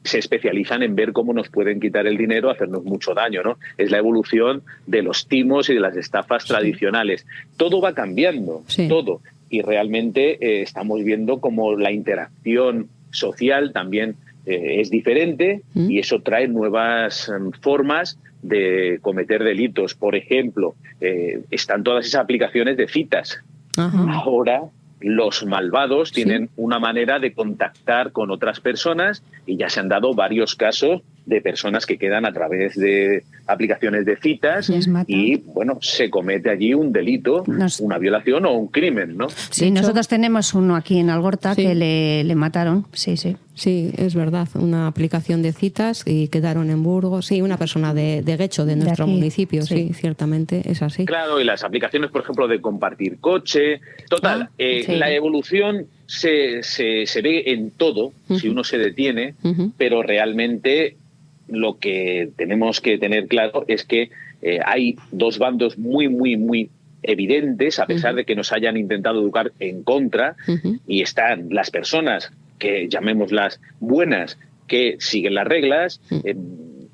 se especializan en ver cómo nos pueden quitar el dinero, hacernos mucho daño, ¿no? Es la evolución de los timos y de las estafas tradicionales. Todo va cambiando, todo. Y realmente estamos viendo cómo la interacción social también es diferente y eso trae nuevas formas de cometer delitos. Por ejemplo, están todas esas aplicaciones de citas. Ahora los malvados tienen una manera de contactar con otras personas y ya se han dado varios casos de personas que quedan a través de aplicaciones de citas y, bueno, se comete allí un delito, una violación o un crimen, ¿no? Sí, nosotros tenemos uno aquí en Algorta que le mataron, Sí, es verdad, una aplicación de citas y quedaron en Burgos. Sí, una persona de Guecho, de nuestro municipio, sí, ciertamente es así. Claro, y las aplicaciones, por ejemplo, de compartir coche. Total, la evolución se ve en todo, si uno se detiene, pero realmente lo que tenemos que tener claro es que hay dos bandos muy, muy, muy evidentes, a pesar de que nos hayan intentado educar en contra, y están las personas que llamémoslas buenas, que siguen las reglas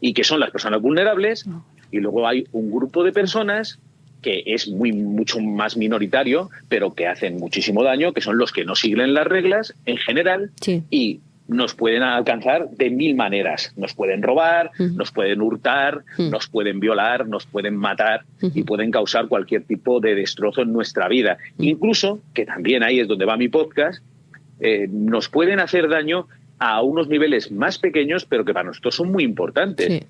y que son las personas vulnerables, y luego hay un grupo de personas que es mucho más minoritario, pero que hacen muchísimo daño, que son los que no siguen las reglas en general y nos pueden alcanzar de mil maneras. Nos pueden robar, nos pueden hurtar, nos pueden violar, nos pueden matar y pueden causar cualquier tipo de destrozo en nuestra vida. Incluso, que también ahí es donde va mi podcast, nos pueden hacer daño a unos niveles más pequeños, pero que para nosotros son muy importantes.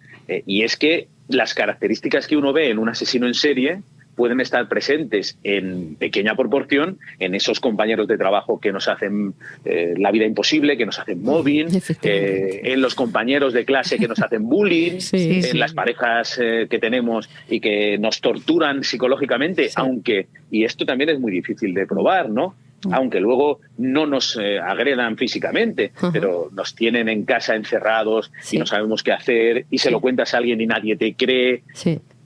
Y es que las características que uno ve en un asesino en serie pueden estar presentes en pequeña proporción en esos compañeros de trabajo que nos hacen la vida imposible, que nos hacen mobbing, en los compañeros de clase que nos hacen bullying, en las parejas que tenemos y que nos torturan psicológicamente, aunque, y esto también es muy difícil de probar, ¿no? Aunque luego no nos agredan físicamente, pero nos tienen en casa encerrados y no sabemos qué hacer y se lo cuentas a alguien y nadie te cree.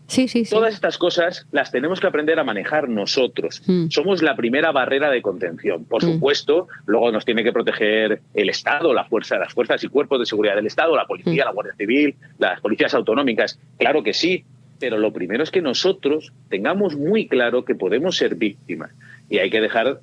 Sí. Todas estas cosas las tenemos que aprender a manejar nosotros. Somos la primera barrera de contención. Por supuesto, luego nos tiene que proteger el Estado, las fuerzas y cuerpos de seguridad del Estado, la policía, la Guardia Civil, las policías autonómicas. Claro que sí, pero lo primero es que nosotros tengamos muy claro que podemos ser víctimas y hay que dejar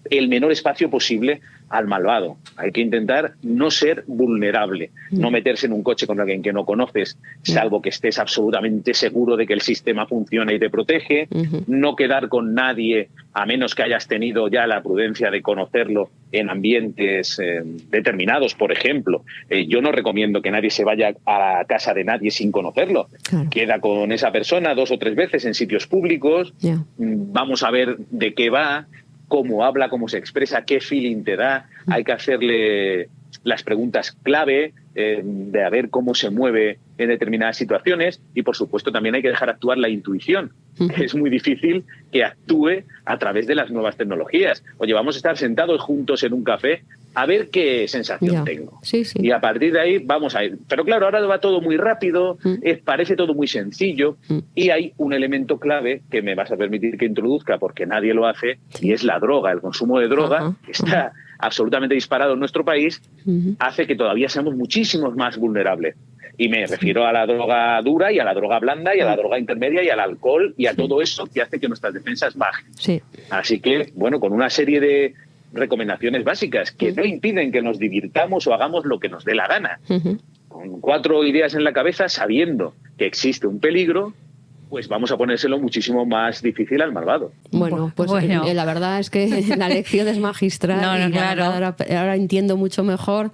el menor espacio posible al malvado. Hay que intentar no ser vulnerable, no meterse en un coche con alguien que no conoces, salvo que estés absolutamente seguro de que el sistema funciona y te protege, no quedar con nadie a menos que hayas tenido ya la prudencia de conocerlo en ambientes determinados, por ejemplo. Yo no recomiendo que nadie se vaya a la casa de nadie sin conocerlo. Claro. Queda con esa persona 2 o 3 veces en sitios públicos, vamos a ver de qué va, cómo habla, cómo se expresa, qué feeling te da. Hay que hacerle las preguntas clave de a ver cómo se mueve en determinadas situaciones y, por supuesto, también hay que dejar actuar la intuición. Es muy difícil que actúe a través de las nuevas tecnologías. Oye, vamos a estar sentados juntos en un café a ver qué sensación tengo. Sí. Y a partir de ahí vamos a ir. Pero claro, ahora va todo muy rápido, parece todo muy sencillo y hay un elemento clave que me vas a permitir que introduzca porque nadie lo hace y es la droga. El consumo de droga que está absolutamente disparado en nuestro país hace que todavía seamos muchísimos más vulnerables. Y me refiero a la droga dura y a la droga blanda y a la droga intermedia y al alcohol y a todo eso que hace que nuestras defensas bajen. Sí. Así que, bueno, con una serie de recomendaciones básicas que no impiden que nos divirtamos o hagamos lo que nos dé la gana. Con 4 ideas en la cabeza, sabiendo que existe un peligro, pues vamos a ponérselo muchísimo más difícil al malvado. Bueno, pues la verdad es que la lección es magistral. Claro. Ahora entiendo mucho mejor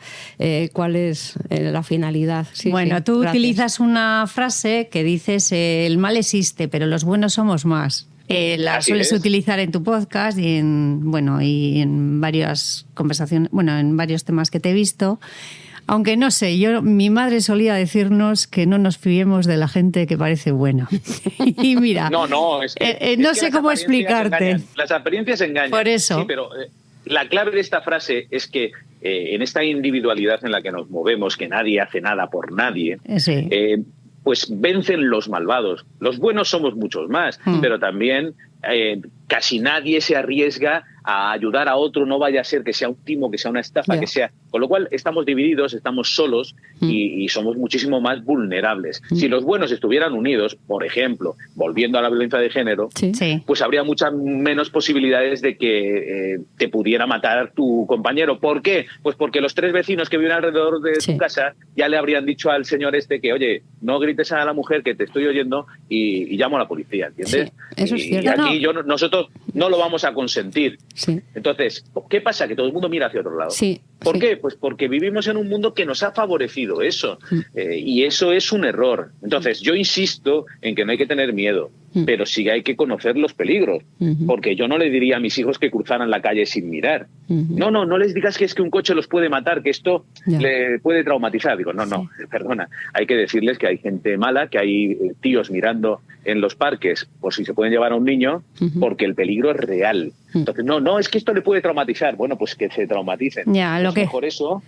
cuál es la finalidad. Sí, tú utilizas una frase que dices, el mal existe, pero los buenos somos más. La sueles utilizar en tu podcast y en varias conversaciones, en varios temas que te he visto. Aunque no sé, mi madre solía decirnos que no nos fiemos de la gente que parece buena. Y mira, no sé cómo explicarte. Las apariencias engañan. Por eso. Sí, pero la clave de esta frase es que en esta individualidad en la que nos movemos, que nadie hace nada por nadie, pues vencen los malvados. Los buenos somos muchos más, pero también casi nadie se arriesga a ayudar a otro, no vaya a ser que sea un timo, que sea una estafa, que sea... Con lo cual estamos divididos, estamos solos y somos muchísimo más vulnerables. Si los buenos estuvieran unidos, por ejemplo, volviendo a la violencia de género, pues habría muchas menos posibilidades de que te pudiera matar tu compañero. ¿Por qué? Pues porque los 3 vecinos que viven alrededor de tu casa ya le habrían dicho al señor que, oye, no grites a la mujer que te estoy oyendo y llamo a la policía, ¿entiendes? Sí, eso es cierto. Y aquí nosotros no lo vamos a consentir. Sí. Entonces, ¿qué pasa? Que todo el mundo mira hacia otro lado. Sí. ¿Por qué? Pues porque vivimos en un mundo que nos ha favorecido eso. Y eso es un error. Entonces, yo insisto en que no hay que tener miedo, pero sí hay que conocer los peligros. Porque yo no le diría a mis hijos que cruzaran la calle sin mirar. No les digas que es que un coche los puede matar, que esto le puede traumatizar. Digo, no, perdona. Hay que decirles que hay gente mala, que hay tíos mirando en los parques por si se pueden llevar a un niño, porque el peligro es real. Entonces, no, es que esto le puede traumatizar. Bueno, pues que se traumaticen. Mejor eso.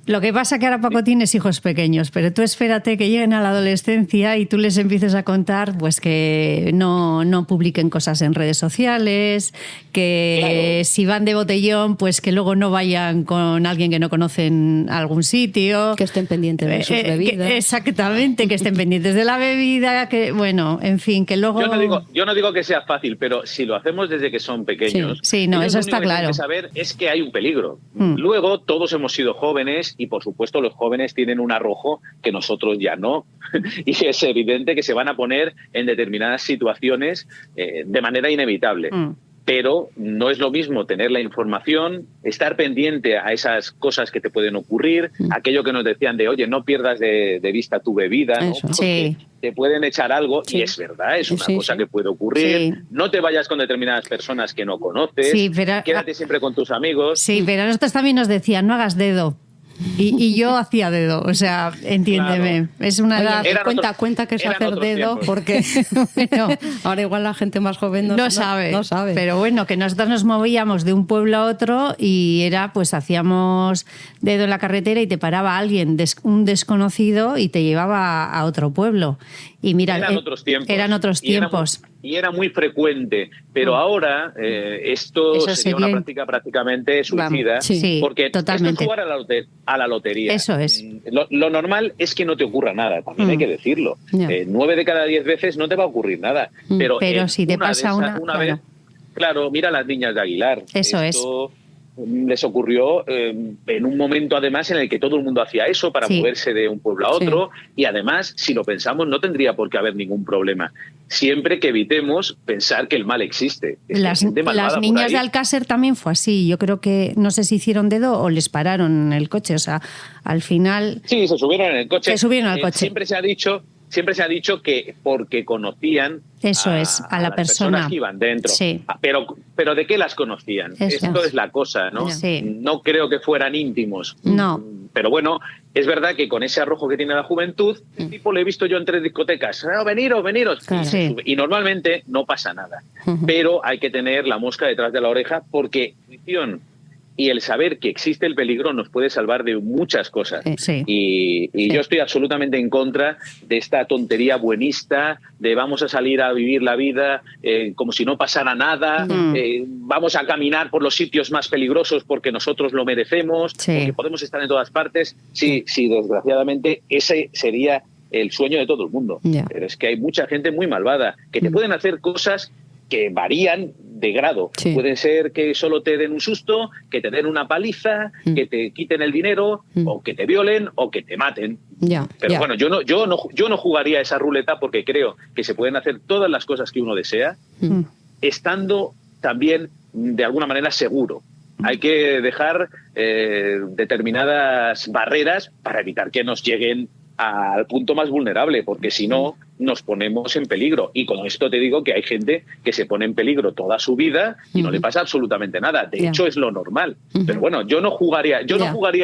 Lo que pasa que ahora poco tienes hijos pequeños, pero tú espérate que lleguen a la adolescencia y tú les empieces a contar pues que no publiquen cosas en redes sociales, que si van de botellón, pues que luego no vayan con alguien que no conocen a algún sitio. Que estén pendientes de sus bebidas. Exactamente, que estén pendientes de la bebida, que en fin, que luego... Yo no digo que sea fácil, pero si lo hacemos desde que son pequeños... Sí, eso está claro. Lo que saber es que hay un peligro. Luego todos hemos sido jóvenes y, por supuesto, los jóvenes tienen un arrojo que nosotros ya no. Y es evidente que se van a poner en determinadas situaciones de manera inevitable. Pero no es lo mismo tener la información, estar pendiente a esas cosas que te pueden ocurrir, aquello que nos decían de, oye, no pierdas de vista tu bebida, ¿no? Porque te pueden echar algo, y es verdad, es una cosa que puede ocurrir. No te vayas con determinadas personas que no conoces, quédate siempre con tus amigos. Sí, pero a nosotros también nos decían, no hagas dedo. Y yo hacía dedo, o sea, entiéndeme. Claro. Es una edad... Cuenta que es hacer dedo, tiempos. porque bueno, ahora igual la gente más joven no sabe. Pero bueno, que nosotros nos movíamos de un pueblo a otro y era, pues hacíamos dedo en la carretera y te paraba alguien, un desconocido, y te llevaba a otro pueblo. Y mira, eran otros tiempos. Y era muy frecuente, pero ahora esto Eso sería una práctica prácticamente suicida, porque totalmente. Esto es jugar a la lotería. Eso es. Lo normal es que no te ocurra nada, también hay que decirlo. 9 de cada 10 veces no te va a ocurrir nada. Pero si te pasa una vez, claro, mira las niñas de Aguilar. Eso Esto les ocurrió en un momento además en el que todo el mundo hacía eso para moverse de un pueblo a otro, y además, si lo pensamos, no tendría por qué haber ningún problema, siempre que evitemos pensar que el mal existe. Las niñas de Alcácer también fue así. Yo creo que no sé si hicieron dedo o les pararon en el coche, o sea, al final... Sí, se subieron en el coche. Siempre se ha dicho que porque conocían a la persona que iban dentro. Sí. Pero ¿de qué las conocían? Esto es la cosa, ¿no? Sí. No creo que fueran íntimos. No. Pero bueno, es verdad que con ese arrojo que tiene la juventud, el tipo lo he visto yo en 3 discotecas. Veniros. Claro. Y normalmente no pasa nada. Pero hay que tener la mosca detrás de la oreja, porque intuición y el saber que existe el peligro nos puede salvar de muchas cosas. Y yo estoy absolutamente en contra de esta tontería buenista de vamos a salir a vivir la vida como si no pasara nada, vamos a caminar por los sitios más peligrosos porque nosotros lo merecemos, porque podemos estar en todas partes. Sí, desgraciadamente ese sería el sueño de todo el mundo. Pero es que hay mucha gente muy malvada que te pueden hacer cosas que varían de grado. Puede ser que solo te den un susto, que te den una paliza, que te quiten el dinero, o que te violen, o que te maten. Pero bueno, yo no jugaría esa ruleta, porque creo que se pueden hacer todas las cosas que uno desea, estando también de alguna manera seguro. Hay que dejar determinadas barreras para evitar que nos lleguen al punto más vulnerable, porque si no nos ponemos en peligro. Y con esto te digo que hay gente que se pone en peligro toda su vida y no le pasa absolutamente nada. De hecho, es lo normal. Pero bueno, yo no jugaría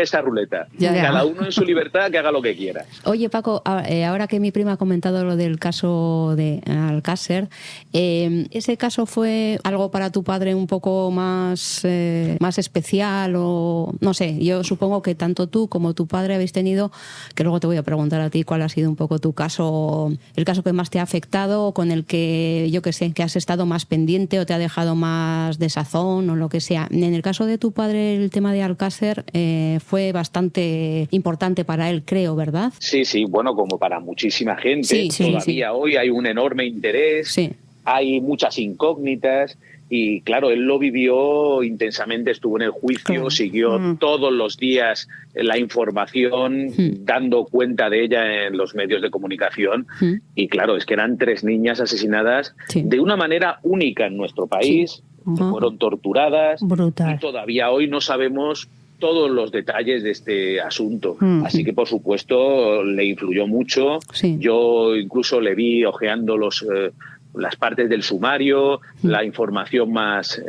esa ruleta. Cada uno en su libertad que haga lo que quiera. Oye, Paco, ahora que mi prima ha comentado lo del caso de Alcácer, ¿ese caso fue algo para tu padre un poco más especial? O no sé, yo supongo que tanto tú como tu padre habéis tenido, que luego te voy a preguntar a ti cuál ha sido un poco tu caso, el caso que más te ha afectado, o con el que, yo qué sé, que has estado más pendiente o te ha dejado más desazón o lo que sea. En el caso de tu padre, el tema de Alcácer fue bastante importante para él, creo, ¿verdad? Sí, bueno, como para muchísima gente. Todavía hoy hay un enorme interés, hay muchas incógnitas. Y claro, él lo vivió intensamente, estuvo en el juicio, siguió todos los días la información, dando cuenta de ella en los medios de comunicación. Y claro, es que eran 3 niñas asesinadas de una manera única en nuestro país, que fueron torturadas. Brutal. Y todavía hoy no sabemos todos los detalles de este asunto. Así que, por supuesto, le influyó mucho. Yo incluso le vi hojeando las partes del sumario, la información más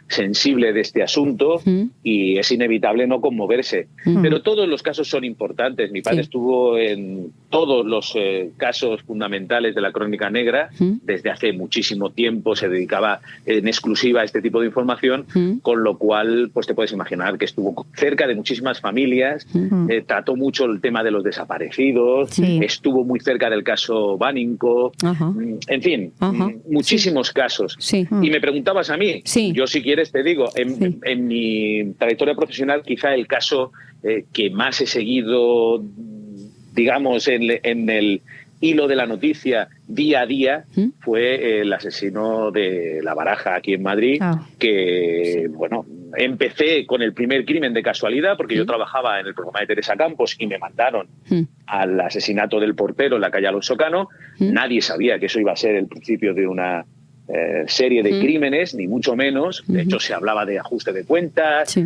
sensible de este asunto, y es inevitable no conmoverse. Pero todos los casos son importantes. Mi padre estuvo en todos los casos fundamentales de la crónica negra. Desde hace muchísimo tiempo se dedicaba en exclusiva a este tipo de información, con lo cual pues te puedes imaginar que estuvo cerca de muchísimas familias, trató mucho el tema de los desaparecidos, estuvo muy cerca del caso Báninco, en fin, muchísimos casos. Y me preguntabas a mí, yo si quieres te digo, en mi trayectoria profesional quizá el caso que más he seguido, digamos, en el hilo de la noticia día a día, fue el asesino de La Baraja aquí en Madrid, que, bueno, empecé con el primer crimen de casualidad, porque yo trabajaba en el programa de Teresa Campos y me mandaron al asesinato del portero en la calle Alonso Cano. Nadie sabía que eso iba a ser el principio de una serie de crímenes, ni mucho menos. De hecho, se hablaba de ajuste de cuentas,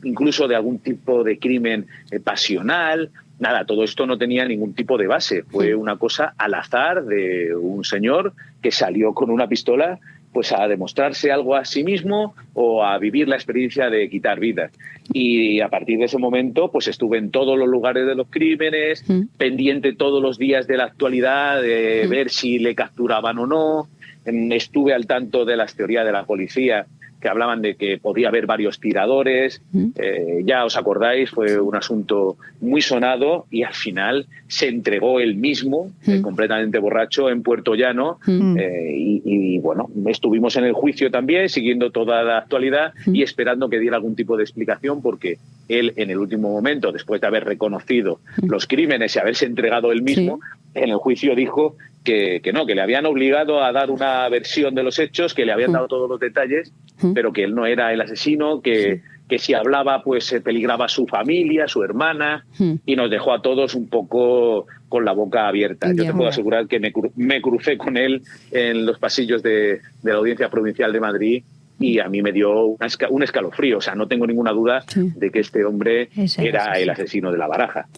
incluso de algún tipo de crimen pasional. Nada, todo esto no tenía ningún tipo de base. Fue una cosa al azar de un señor que salió con una pistola pues a demostrarse algo a sí mismo o a vivir la experiencia de quitar vidas. Y a partir de ese momento pues estuve en todos los lugares de los crímenes, pendiente todos los días de la actualidad, de ver si le capturaban o no. Estuve al tanto de las teorías de la policía que hablaban de que podía haber varios tiradores. Ya os acordáis, fue un asunto muy sonado y al final se entregó él mismo, completamente borracho, en Puerto Llano. Y bueno, estuvimos en el juicio también, siguiendo toda la actualidad y esperando que diera algún tipo de explicación, porque él, en el último momento, después de haber reconocido los crímenes y haberse entregado él mismo, en el juicio dijo que no, que le habían obligado a dar una versión de los hechos, que le habían dado todos los detalles, pero que él no era el asesino, que si hablaba pues peligraba su familia, su hermana, y nos dejó a todos un poco con la boca abierta. Yo te puedo asegurar que me crucé con él en los pasillos de la Audiencia Provincial de Madrid y a mí me dio un escalofrío. O sea, no tengo ninguna duda de que este hombre era el asesino de La Baraja.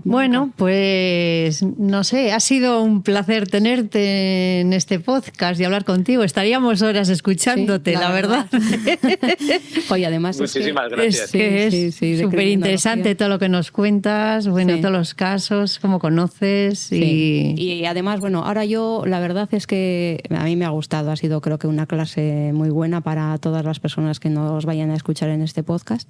Bueno, pues no sé, ha sido un placer tenerte en este podcast y hablar contigo. Estaríamos horas escuchándote, la verdad. Oye, además muchísimas gracias. Es súper interesante todo lo que nos cuentas, bueno, todos los casos, cómo conoces. Y además, bueno, ahora yo, la verdad es que a mí me ha gustado. Ha sido, creo que, una clase muy buena para todas las personas que nos vayan a escuchar en este podcast,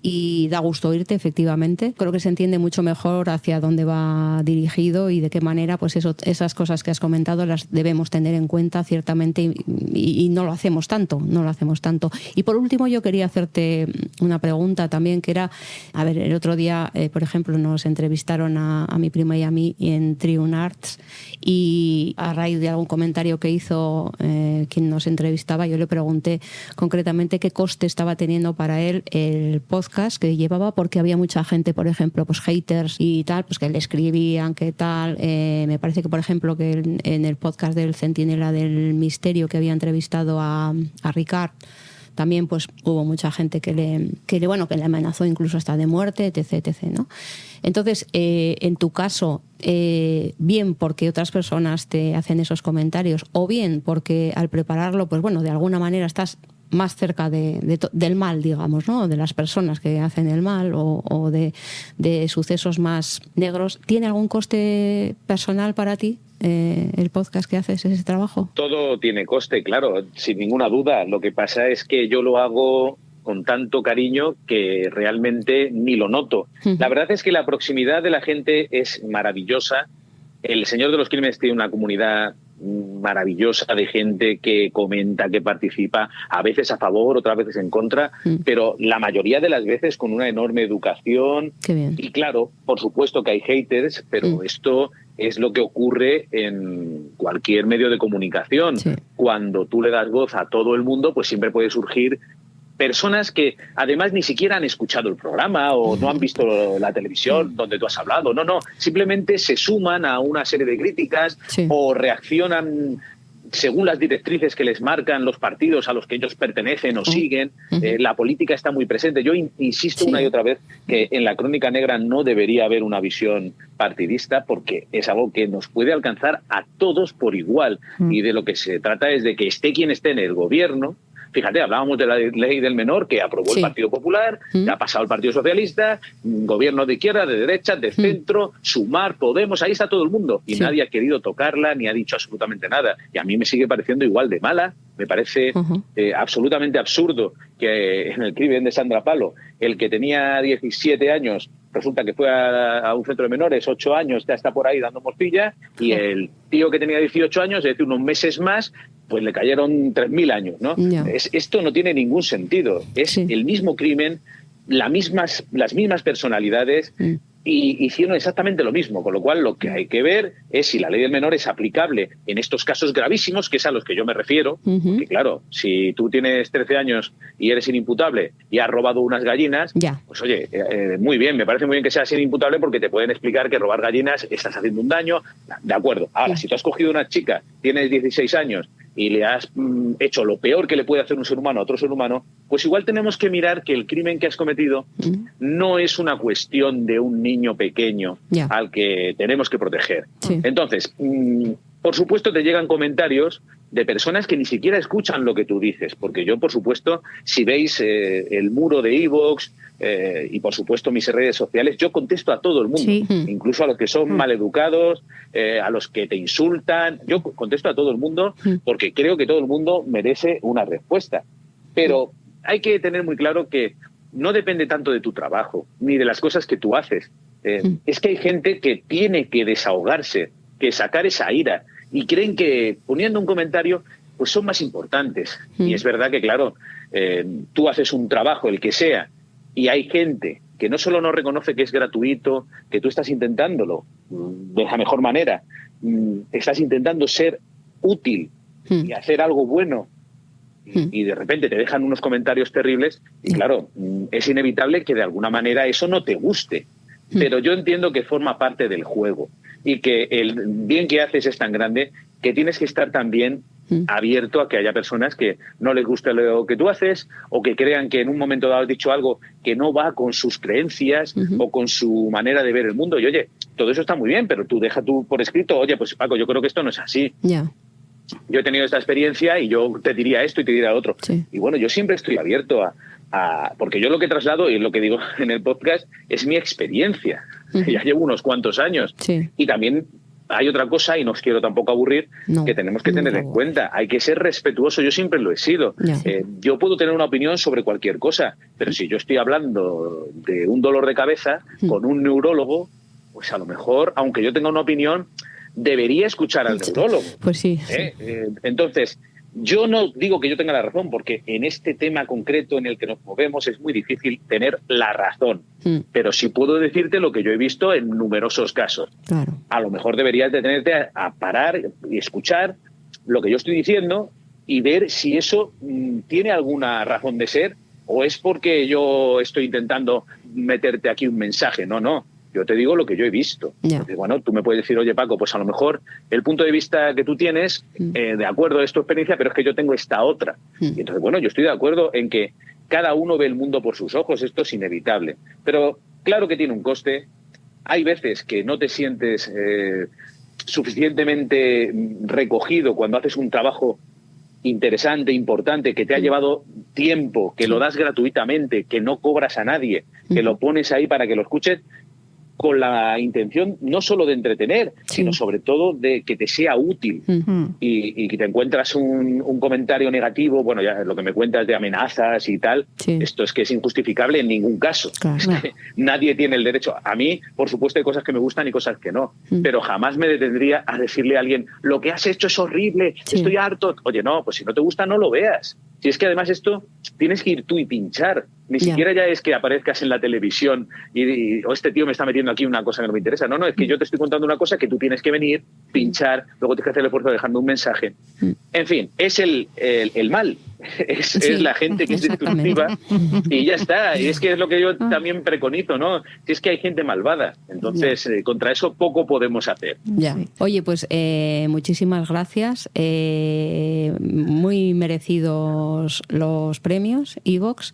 y da gusto oírte, efectivamente. Creo que se entiende mucho mejor hacia dónde va dirigido y de qué manera pues esas cosas que has comentado las debemos tener en cuenta, ciertamente, y no lo hacemos tanto, Y por último, yo quería hacerte una pregunta también, que era, a ver, el otro día, por ejemplo, nos entrevistaron a mi prima y a mí en Triune Arts, y a raíz de algún comentario que hizo quien nos entrevistaba, yo le pregunté concretamente qué coste estaba teniendo para él el podcast que llevaba, porque había mucha gente, por ejemplo, pues haters y tal, pues que le escribían, que tal. Me parece que, por ejemplo, que en el podcast del Centinela del Misterio, que había entrevistado a Ricard, también pues hubo mucha gente que le amenazó incluso hasta de muerte, etc., ¿no? Entonces, en tu caso, bien porque otras personas te hacen esos comentarios, o bien porque al prepararlo, pues bueno, de alguna manera estás más cerca del mal, digamos, ¿no? De las personas que hacen el mal, o de sucesos más negros. ¿Tiene algún coste personal para ti el podcast que haces, ese trabajo? Todo tiene coste, claro, sin ninguna duda. Lo que pasa es que yo lo hago con tanto cariño que realmente ni lo noto. La verdad es que la proximidad de la gente es maravillosa. El Señor de los Crímenes tiene una comunidad maravillosa de gente que comenta, que participa, a veces a favor, otras veces en contra, pero la mayoría de las veces con una enorme educación. Qué bien. Y claro, por supuesto que hay haters, pero esto es lo que ocurre en cualquier medio de comunicación. Cuando tú le das voz a todo el mundo, pues siempre puede surgir personas que además ni siquiera han escuchado el programa o no han visto la televisión donde tú has hablado. No, simplemente se suman a una serie de críticas o reaccionan según las directrices que les marcan los partidos a los que ellos pertenecen o siguen. La política está muy presente. Yo insisto una y otra vez que en la Crónica Negra no debería haber una visión partidista, porque es algo que nos puede alcanzar a todos por igual. Y de lo que se trata es de que esté quien esté en el gobierno. Fíjate, hablábamos de la ley del menor que aprobó el Partido Popular, que ha pasado el Partido Socialista, gobierno de izquierda, de derecha, de centro, Sumar, Podemos, ahí está todo el mundo. Y nadie ha querido tocarla ni ha dicho absolutamente nada. Y a mí me sigue pareciendo igual de mala. Me parece absolutamente absurdo que en el crimen de Sandra Palo, el que tenía 17 años, resulta que fue a un centro de menores, 8 años, ya está por ahí dando morcilla, y el tío que tenía 18 años, es decir, unos meses más, pues le cayeron 3.000 años, ¿no? Esto no tiene ningún sentido. Es el mismo crimen, las mismas personalidades, y hicieron exactamente lo mismo, con lo cual lo que hay que ver es si la ley del menor es aplicable en estos casos gravísimos, que es a los que yo me refiero, porque claro, si tú tienes 13 años y eres inimputable y has robado unas gallinas, pues oye, muy bien, me parece muy bien que seas inimputable porque te pueden explicar que robar gallinas estás haciendo un daño, de acuerdo. Ahora, si tú has cogido una chica, tienes 16 años y le has hecho lo peor que le puede hacer un ser humano a otro ser humano, pues igual tenemos que mirar que el crimen que has cometido no es una cuestión de un niño pequeño al que tenemos que proteger. Entonces, por supuesto te llegan comentarios de personas que ni siquiera escuchan lo que tú dices, porque yo, por supuesto, si veis el muro de iVoox y, por supuesto, mis redes sociales, yo contesto a todo el mundo, incluso a los que son maleducados, a los que te insultan, yo contesto a todo el mundo porque creo que todo el mundo merece una respuesta. Pero hay que tener muy claro que no depende tanto de tu trabajo, ni de las cosas que tú haces. Es que hay gente que tiene que desahogarse, que sacar esa ira, y creen que poniendo un comentario pues son más importantes. Y es verdad que, claro, tú haces un trabajo, el que sea, y hay gente que no solo no reconoce que es gratuito, que tú estás intentándolo de la mejor manera, estás intentando ser útil y hacer algo bueno, y de repente te dejan unos comentarios terribles, y claro, es inevitable que de alguna manera eso no te guste. Pero yo entiendo que forma parte del juego y que el bien que haces es tan grande que tienes que estar también abierto a que haya personas que no les guste lo que tú haces, o que crean que en un momento dado has dicho algo que no va con sus creencias o con su manera de ver el mundo. Y oye, todo eso está muy bien, pero tú deja tú por escrito, oye, pues Paco, yo creo que esto no es así. Yo he tenido esta experiencia y yo te diría esto y te diría otro. Y bueno, yo siempre estoy abierto porque yo lo que traslado y lo que digo en el podcast es mi experiencia. Ya llevo unos cuantos años. Y también hay otra cosa, y no os quiero tampoco aburrir, que tenemos que tener en cuenta. Hay que ser respetuoso. Yo siempre lo he sido. Yo puedo tener una opinión sobre cualquier cosa, pero si yo estoy hablando de un dolor de cabeza con un neurólogo, pues a lo mejor, aunque yo tenga una opinión, debería escuchar al neurólogo. Pues sí. Entonces, yo no digo que yo tenga la razón, porque en este tema concreto en el que nos movemos es muy difícil tener la razón. Pero sí puedo decirte lo que yo he visto en numerosos casos. Claro. A lo mejor deberías detenerte a parar y escuchar lo que yo estoy diciendo y ver si eso tiene alguna razón de ser, o es porque yo estoy intentando meterte aquí un mensaje. No. Yo te digo lo que yo he visto. Porque, bueno, tú me puedes decir, oye, Paco, pues a lo mejor el punto de vista que tú tienes, de acuerdo, es tu experiencia, pero es que yo tengo esta otra. Y entonces, bueno, yo estoy de acuerdo en que cada uno ve el mundo por sus ojos, esto es inevitable. Pero claro que tiene un coste. Hay veces que no te sientes suficientemente recogido cuando haces un trabajo interesante, importante, que te ha llevado tiempo, que lo das gratuitamente, que no cobras a nadie, que lo pones ahí para que lo escuches, con la intención no solo de entretener, sino sobre todo de que te sea útil. Y que te encuentras un comentario negativo, bueno, ya lo que me cuentas de amenazas y tal, esto es que es injustificable en ningún caso. Claro. Es que nadie tiene el derecho. A mí, por supuesto, hay cosas que me gustan y cosas que no, pero jamás me detendría a decirle a alguien, lo que has hecho es horrible, estoy harto. Oye, no, pues si no te gusta, no lo veas. Si es que además esto tienes que ir tú y pinchar. Ni siquiera ya es que aparezcas en la televisión o este tío me está metiendo aquí una cosa que no me interesa. No, es que yo te estoy contando una cosa que tú tienes que venir, pinchar, luego tienes que hacer el esfuerzo dejando un mensaje. En fin, es el mal. Es la gente que es destructiva y ya está. Y es que es lo que yo también preconizo, ¿no? Si es que hay gente malvada. Entonces, contra eso poco podemos hacer. Oye, pues muchísimas gracias. Muy merecidos los premios iVoox.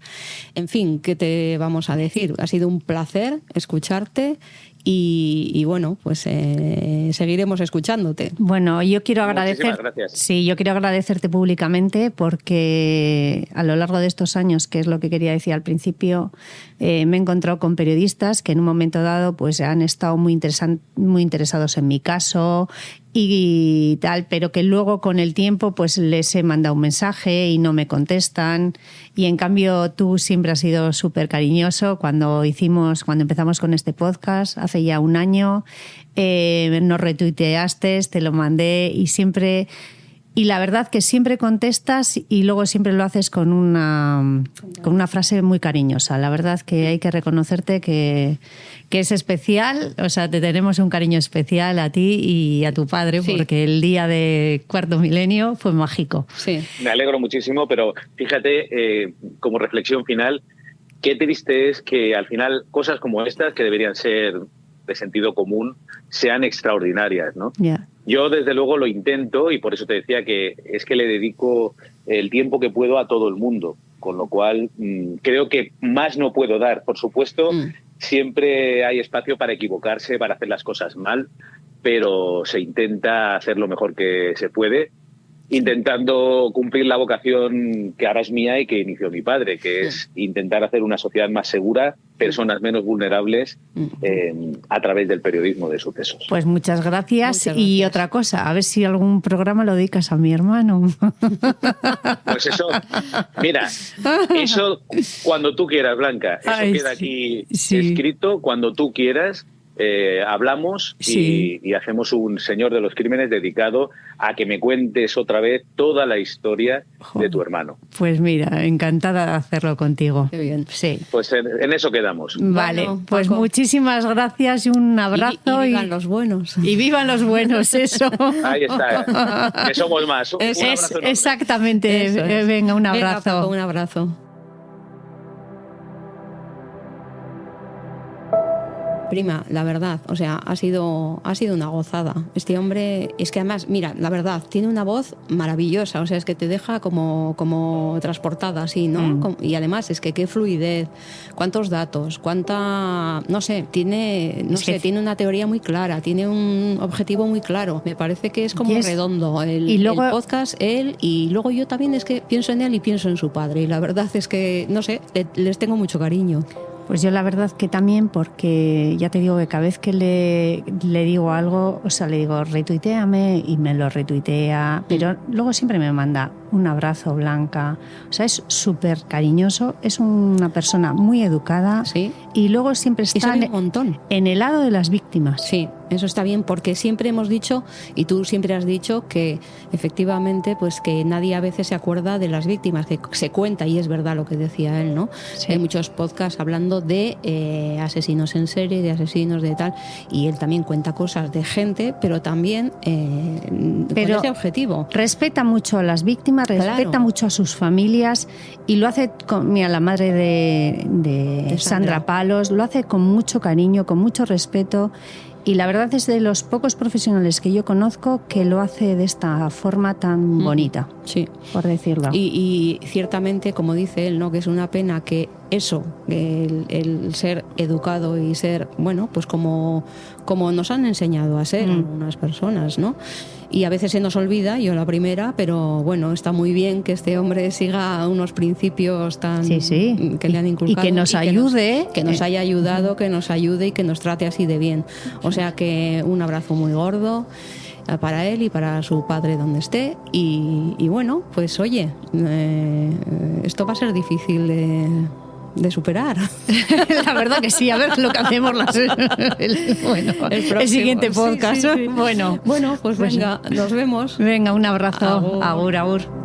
En fin, ¿qué te vamos a decir? Ha sido un placer escucharte. Y bueno, pues seguiremos escuchándote. Bueno, yo quiero agradecerte públicamente, porque a lo largo de estos años, que es lo que quería decir al principio, me he encontrado con periodistas que en un momento dado pues han estado muy interesados en mi caso y tal, pero que luego con el tiempo pues les he mandado un mensaje y no me contestan, y en cambio tú siempre has sido súper cariñoso. Cuando empezamos con este podcast hace ya un año, nos retuiteaste, te lo mandé y la verdad que siempre contestas y luego siempre lo haces con una frase muy cariñosa. La verdad que hay que reconocerte que es especial, o sea, te tenemos un cariño especial a ti y a tu padre, porque el día de Cuarto Milenio fue mágico. Me alegro muchísimo, pero fíjate, como reflexión final, qué triste es que al final cosas como estas, que deberían ser de sentido común, sean extraordinarias, ¿no? Yo desde luego lo intento, y por eso te decía que es que le dedico el tiempo que puedo a todo el mundo, con lo cual creo que más no puedo dar. Por supuesto, siempre hay espacio para equivocarse, para hacer las cosas mal, pero se intenta hacer lo mejor que se puede. intentando cumplir la vocación que ahora es mía y que inició mi padre, que es intentar hacer una sociedad más segura, personas menos vulnerables, a través del periodismo de sucesos. Pues muchas gracias. Y otra cosa, a ver si algún programa lo dedicas a mi hermano. Pues eso, mira, eso cuando tú quieras, Blanca, eso queda aquí escrito, cuando tú quieras. Hablamos y hacemos un Señor de los Crímenes dedicado a que me cuentes otra vez toda la historia de tu hermano. Pues mira, encantada de hacerlo contigo. Qué bien. Sí. Pues en eso quedamos. Vale, bueno, pues Paco, muchísimas gracias y un abrazo. Y vivan los buenos. Y vivan los buenos, eso. Ahí está, que somos más. Un abrazo enorme. Exactamente. Eso es. Venga, un abrazo. Venga, Paco, un abrazo. Prima, la verdad, o sea, ha sido una gozada. Este hombre, es que además, mira, la verdad, tiene una voz maravillosa, o sea, es que te deja como transportada así, ¿no? Y además es que qué fluidez, cuántos datos, no sé, tiene una teoría muy clara, tiene un objetivo muy claro. Me parece que es como redondo el podcast, él, y luego yo también es que pienso en él y pienso en su padre, y la verdad es que, no sé, les tengo mucho cariño. Pues yo la verdad que también, porque ya te digo que cada vez que le digo algo, o sea, le digo retuiteame y me lo retuitea, pero luego siempre me manda un abrazo, Blanca. O sea, es súper cariñoso, es una persona muy educada y luego siempre está un montón en el lado de las víctimas. Sí, eso está bien, porque siempre hemos dicho, y tú siempre has dicho, que efectivamente pues que nadie a veces se acuerda de las víctimas, que se cuenta, y es verdad lo que decía él, ¿no? Sí. Hay muchos podcasts hablando de asesinos en serie, de asesinos de tal, y él también cuenta cosas de gente, pero también con ese objetivo. Respeta mucho a las víctimas, respeta mucho a sus familias, y lo hace con la madre de Sandra Palos, lo hace con mucho cariño, con mucho respeto. Y la verdad es de los pocos profesionales que yo conozco que lo hace de esta forma tan bonita, por decirlo. Y ciertamente, como dice él, ¿no? Que es una pena que eso, el ser educado y ser, bueno, pues como nos han enseñado a ser algunas personas, ¿no? Y a veces se nos olvida, yo la primera, pero bueno, está muy bien que este hombre siga unos principios tan que le han inculcado. Y que nos ayude. Que nos haya ayudado, que nos ayude y que nos trate así de bien. O sea que un abrazo muy gordo para él y para su padre donde esté. Y bueno, pues oye, esto va a ser difícil de superar. La verdad que sí, a ver lo que hacemos el siguiente podcast. Sí. Bueno, pues venga, nos vemos. Venga, un abrazo. Agur, agur.